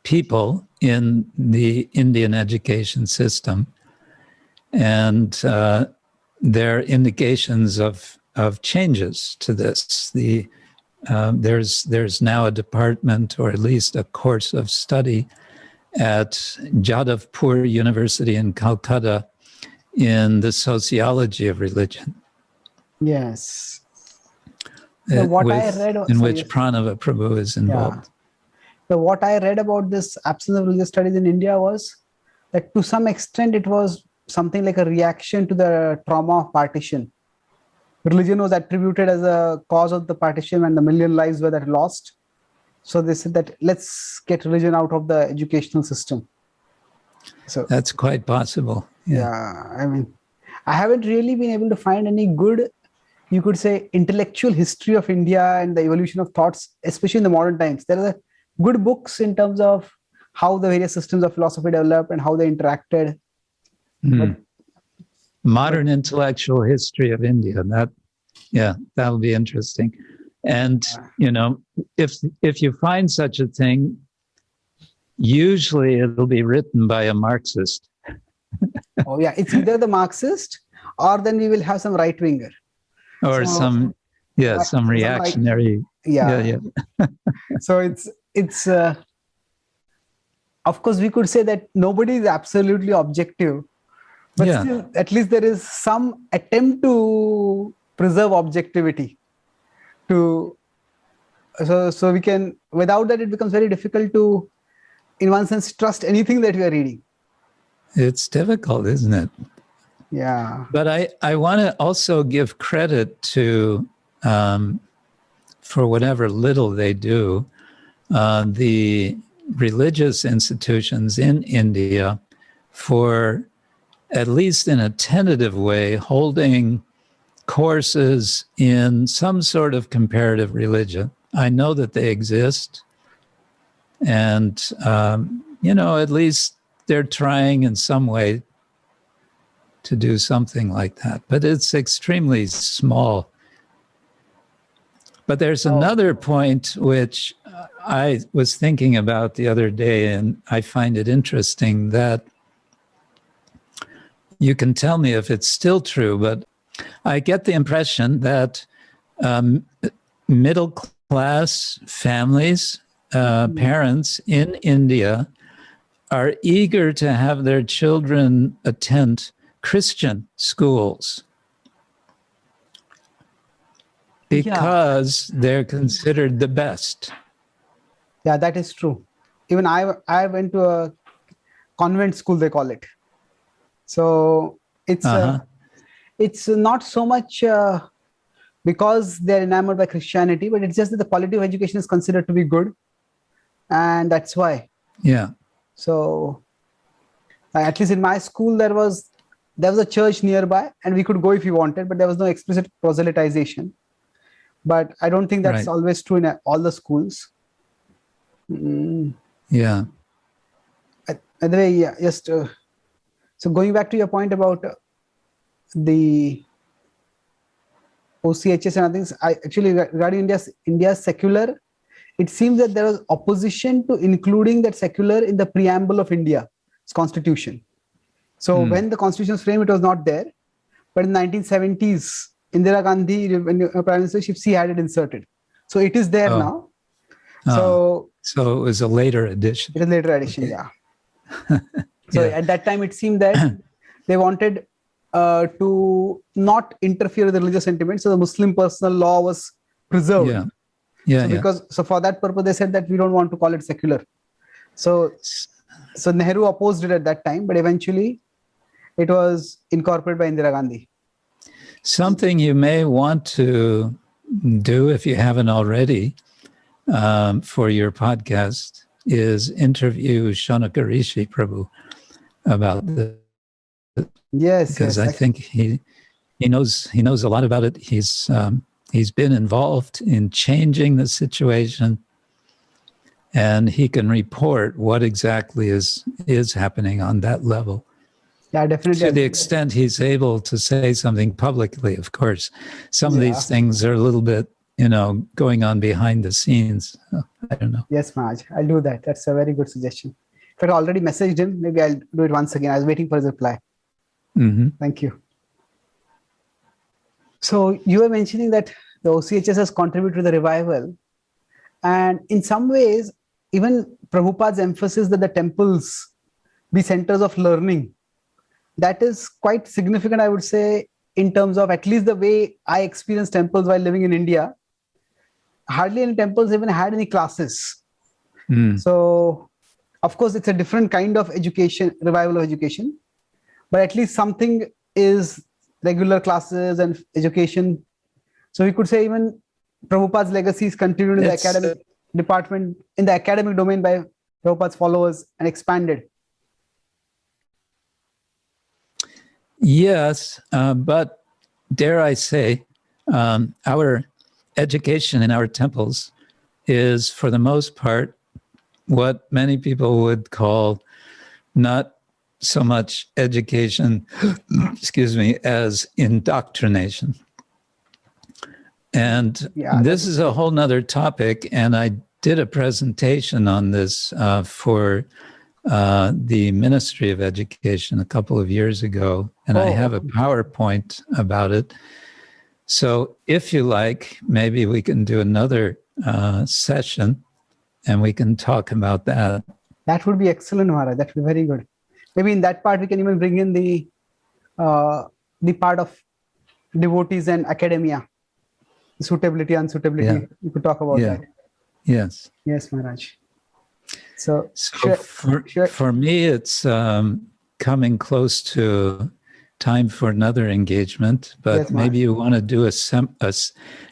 people in the Indian education system, and there are indications of changes to this. There's now a department, or at least a course of study, at Jadavpur University in Calcutta in the sociology of religion. Yes. I read, in which Pranava Prabhu is involved. Yeah. So what I read about this absence of religious studies in India was that to some extent it was something like a reaction to the trauma of partition. Religion was attributed as a cause of the partition, and the million lives were that lost. So they said that let's get religion out of the educational system. So that's quite possible. Yeah, I haven't really been able to find any good, you could say, intellectual history of India and the evolution of thoughts, especially in the modern times. There are good books in terms of how the various systems of philosophy developed and how they interacted. Modern intellectual history of India. That'll be interesting. And, if you find such a thing, usually it'll be written by a Marxist. Oh, yeah. It's either the Marxist or then we will have some right-winger. Or some reactionary. Yeah. So it's of course, we could say that nobody is absolutely objective, but still, at least there is some attempt to preserve objectivity. So we can, without that, it becomes very difficult to, in one sense, trust anything that we are reading. It's difficult, isn't it? Yeah. But I want to also give credit to, for whatever little they do, the religious institutions in India for, at least in a tentative way, holding courses in some sort of comparative religion. I know that they exist. And, at least they're trying in some way to do something like that. But it's extremely small. But there's another point which I was thinking about the other day, and I find it interesting that you can tell me if it's still true, but I get the impression that middle-class families, parents in India are eager to have their children attend Christian schools because they're considered the best. Yeah, that is true. Even I went to a convent school, they call it. So it's not so much because they're enamored by Christianity, but it's just that the quality of education is considered to be good. And that's why. Yeah. So at least in my school, there was a church nearby and we could go if we wanted, but there was no explicit proselytization. But I don't think that's always true in all the schools. Yeah. By the way, just so going back to your point about the OCHS and other things, actually regarding India's secular, it seems that there was opposition to including that secular in the preamble of India's constitution. So when the constitution was framed, it was not there. But in the 1970s, Indira Gandhi, when Prime Minister, she had it inserted. So it is there now. So it was a later edition. It is a later edition, yeah. So at that time, it seemed that they wanted to not interfere with the religious sentiment. So the Muslim personal law was preserved. So for that purpose, they said that we don't want to call it secular. So Nehru opposed it at that time, but eventually it was incorporated by Indira Gandhi. Something you may want to do, if you haven't already, for your podcast is interview Shaunaka Rishi Prabhu about this. Yes, because I think he knows a lot about it. He's been involved in changing the situation, and he can report what exactly is happening on that level. Yeah, definitely. To the extent he's able to say something publicly, of course. Some of these things are a little bit, going on behind the scenes. I don't know. Yes, Maj, I'll do that. That's a very good suggestion. In fact, I already messaged him. Maybe I'll do it once again. I was waiting for his reply. Mm-hmm. Thank you. So you were mentioning that the OCHS has contributed to the revival. And in some ways, even Prabhupada's emphasis that the temples be centers of learning, that is quite significant, I would say, in terms of at least the way I experienced temples while living in India. Hardly any temples even had any classes. So, of course, it's a different kind of education, revival of education. But at least something is regular classes and education. So we could say even Prabhupada's legacy is continued in the academic department, in the academic domain by Prabhupada's followers and expanded. Yes, but dare I say, our education in our temples is, for the most part, what many people would call not so much education, excuse me, as indoctrination. And this is a whole nother topic. And I did a presentation on this for the Ministry of Education a couple of years ago. And I have a PowerPoint about it. So if you like, maybe we can do another session and we can talk about that. That would be excellent, Maharaj. That would be very good. Maybe in that part, we can even bring in the part of devotees and academia, suitability, unsuitability. Yeah. We could talk about that. Yes. Yes, Maharaj. So for me, it's coming close to time for another engagement, but yes, maybe you want to do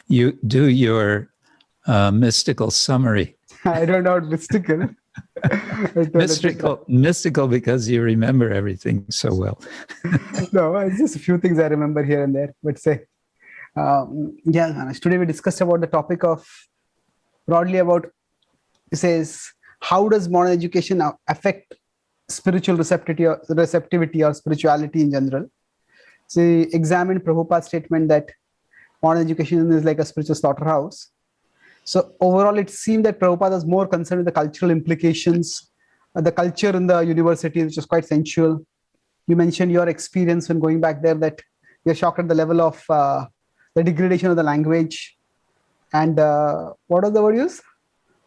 you do your mystical summary. I don't know mystical. mystical because you remember everything so well. No, it's just a few things I remember here and there. But say, today we discussed about the topic of broadly about, it says, how does modern education affect spiritual receptivity or spirituality in general? So we examined Prabhupada's statement that modern education is like a spiritual slaughterhouse. So overall, it seemed that Prabhupada was more concerned with the cultural implications, the culture in the university, which was quite sensual. You mentioned your experience when going back there, that you're shocked at the level of the degradation of the language. And what was the word used?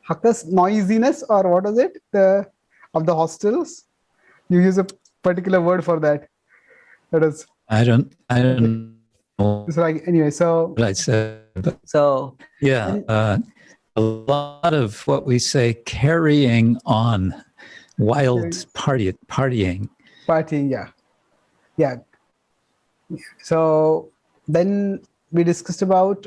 Hakkas, noisiness, or what was it? Of the hostels? You use a particular word for that. That is. I don't know. So anyway, so what I said. So a lot of what we say carrying on, wild partying. Yeah. So then we discussed about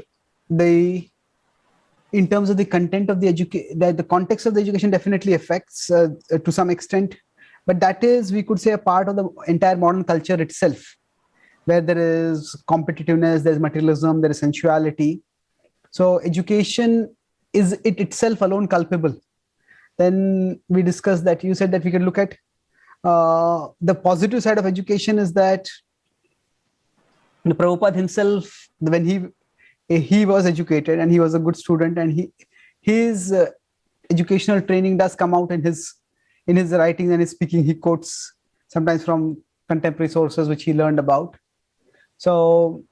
in terms of the content of the education, that the context of the education definitely affects to some extent, but that is, we could say, a part of the entire modern culture itself, where there is competitiveness, there's materialism, there is sensuality. So education, is it itself alone culpable? Then we discussed that, you said that we could look at the positive side of education is that the Prabhupada himself, when he was educated and he was a good student, and his educational training does come out in his writing and his speaking. He quotes sometimes from contemporary sources which he learned about. So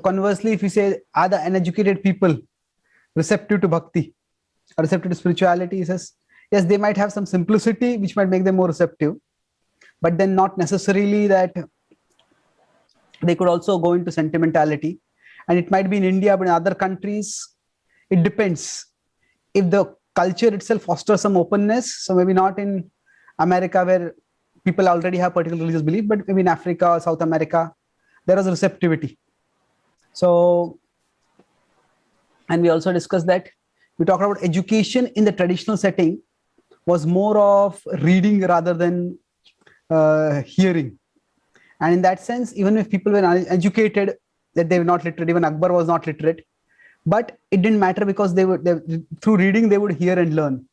conversely, if you say, are the uneducated people receptive to bhakti or receptive to spirituality? He says, yes, they might have some simplicity which might make them more receptive, but then not necessarily that they could also go into sentimentality. And it might be in India, but in other countries, it depends. If the culture itself fosters some openness, so maybe not in America where people already have particular religious belief, but maybe in Africa or South America, there is receptivity. So, and we also discussed that we talked about education in the traditional setting was more of reading rather than hearing. And in that sense, even if people were uneducated, that they were not literate, even Akbar was not literate, but it didn't matter because through reading, they would hear and learn.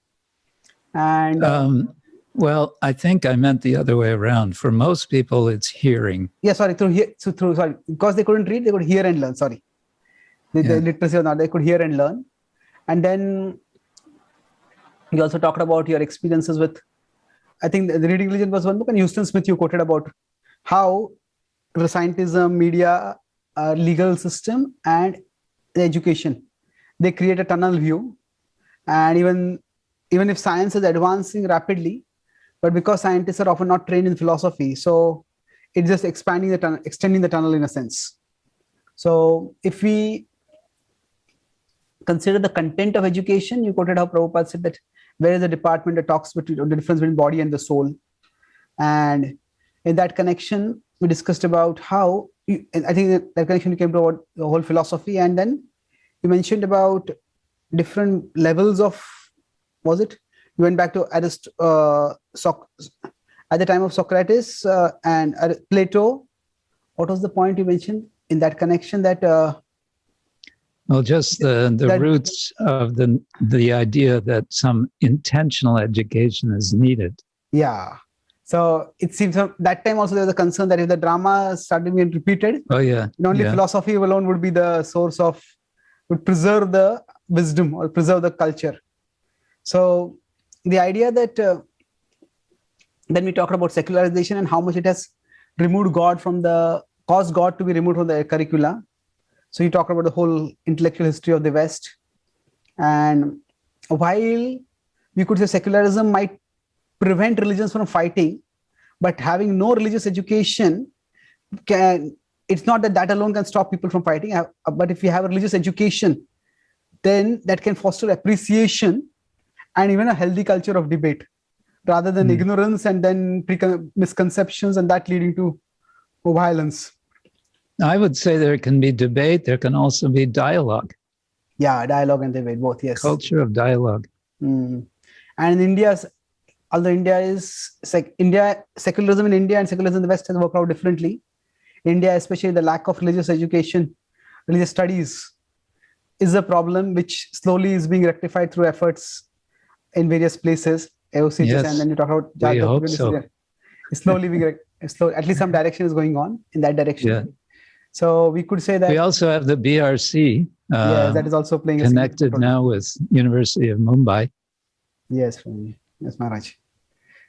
And well, I think I meant the other way around. For most people, it's hearing. Yeah, sorry, because they couldn't read, they could hear and learn. Sorry, the literacy or not, they could hear and learn. And then you also talked about your experiences with, I think the Reading Religion was one book, and Houston Smith, you quoted about how the scientism, media, legal system, and the education, they create a tunnel view. And even if science is advancing rapidly, but because scientists are often not trained in philosophy, so it's just extending the tunnel in a sense. So if we consider the content of education, you quoted how Prabhupada said that where is the department that talks about the difference between body and the soul. And in that connection, we discussed about how, and I think that connection came to about the whole philosophy. And then you mentioned about different levels of, was it? You went back to at the time of Socrates and Plato. What was the point you mentioned in that connection? That well, just the roots of the idea that some intentional education is needed. Yeah, So it seems that time also there was a concern that if the drama started being repeated, only philosophy alone would be the source of, would preserve the wisdom or preserve the culture. So the idea that then we talked about secularization and how much it has removed God from caused God to be removed from the curricula. So you talked about the whole intellectual history of the West. And while we could say secularism might prevent religions from fighting, but having no religious education it's not that alone can stop people from fighting. But if you have a religious education, then that can foster appreciation and even a healthy culture of debate, rather than ignorance and then misconceptions and that leading to violence. I would say there can be debate. There can also be dialogue. Yeah, dialogue and debate, both, yes. Culture of dialogue. And in although secularism in India and secularism in the West has worked out differently. India, especially the lack of religious education, religious studies, is a problem which slowly is being rectified through efforts in various places. AOC, yes, and then you talk about we hope so. Slowly being at least some direction is going on in that direction. Yeah. So we could say that we also have the BRC. That is also playing connected now with University of Mumbai. Yes, Maharaj.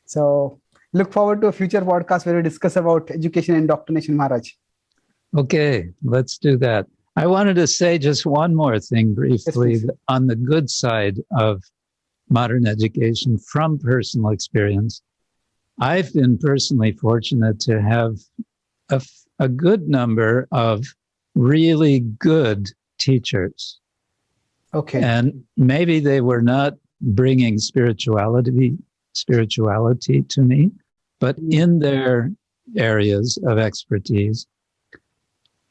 So look forward to a future podcast where we discuss about education and indoctrination, Maharaj. Okay, let's do that. I wanted to say just one more thing briefly on the good side of modern education from personal experience. I've been personally fortunate to have a good number of really good teachers. Okay. And maybe they were not bringing spirituality to me, but in their areas of expertise,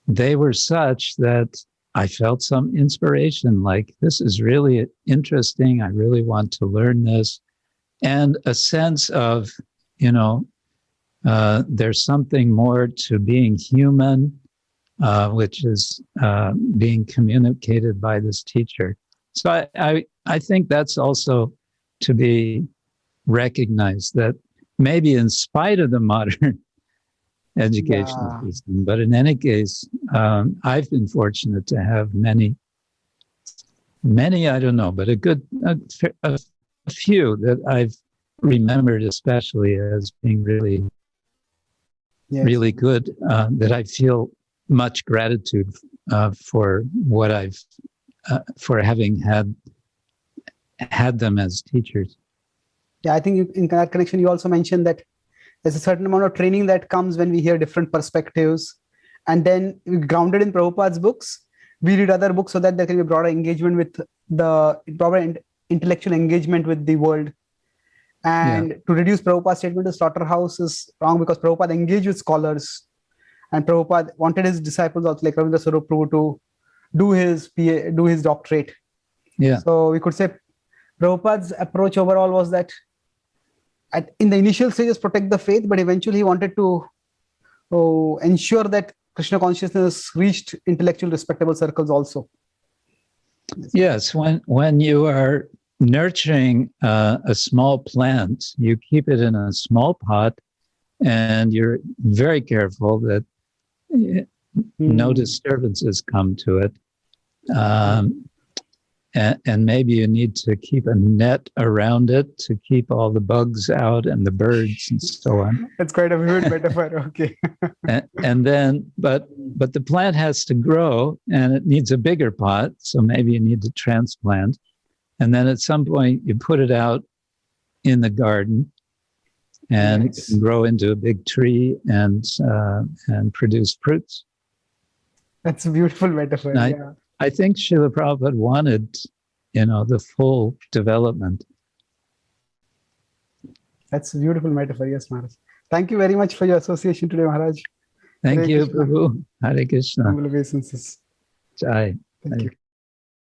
they were such that I felt some inspiration, like, this is really interesting. I really want to learn this. And a sense of, there's something more to being human, which is being communicated by this teacher. So I think that's also to be recognized, that maybe in spite of the modern educational system, but in any case, I've been fortunate to have many, I don't know, but a few that I've remembered especially as being really, really good, that I feel much gratitude for what for having had them as teachers. Yeah, I think in that connection, you also mentioned that there's a certain amount of training that comes when we hear different perspectives. And then grounded in Prabhupada's books, we read other books so that there can be broader engagement with the broader intellectual engagement with the world. And to reduce Prabhupada's statement to slaughterhouse is wrong, because Prabhupada engaged with scholars. And Prabhupada wanted his disciples, also like Ravindra Swarup Prabhu, to do his doctorate. Yeah. So we could say Prabhupada's approach overall was that in the initial stages protect the faith, but eventually he wanted to ensure that Krishna consciousness reached intellectual respectable circles also. Yes, when you are nurturing a small plant, you keep it in a small pot, and you're very careful that no disturbances come to it. And maybe you need to keep a net around it to keep all the bugs out and the birds and so on. That's quite a vivid metaphor. Okay. and then, but the plant has to grow, and it needs a bigger pot. So maybe you need to transplant. And then at some point you put it out in the garden, and it can grow into a big tree and produce fruits. That's a beautiful metaphor. I think Srila Prabhupada wanted, the full development. That's a beautiful metaphor. Yes, Maharaj. Thank you very much for your association today, Maharaj. Thank you, Prabhu. Hare Krishna. Humble obeisances. Jai. Thank you.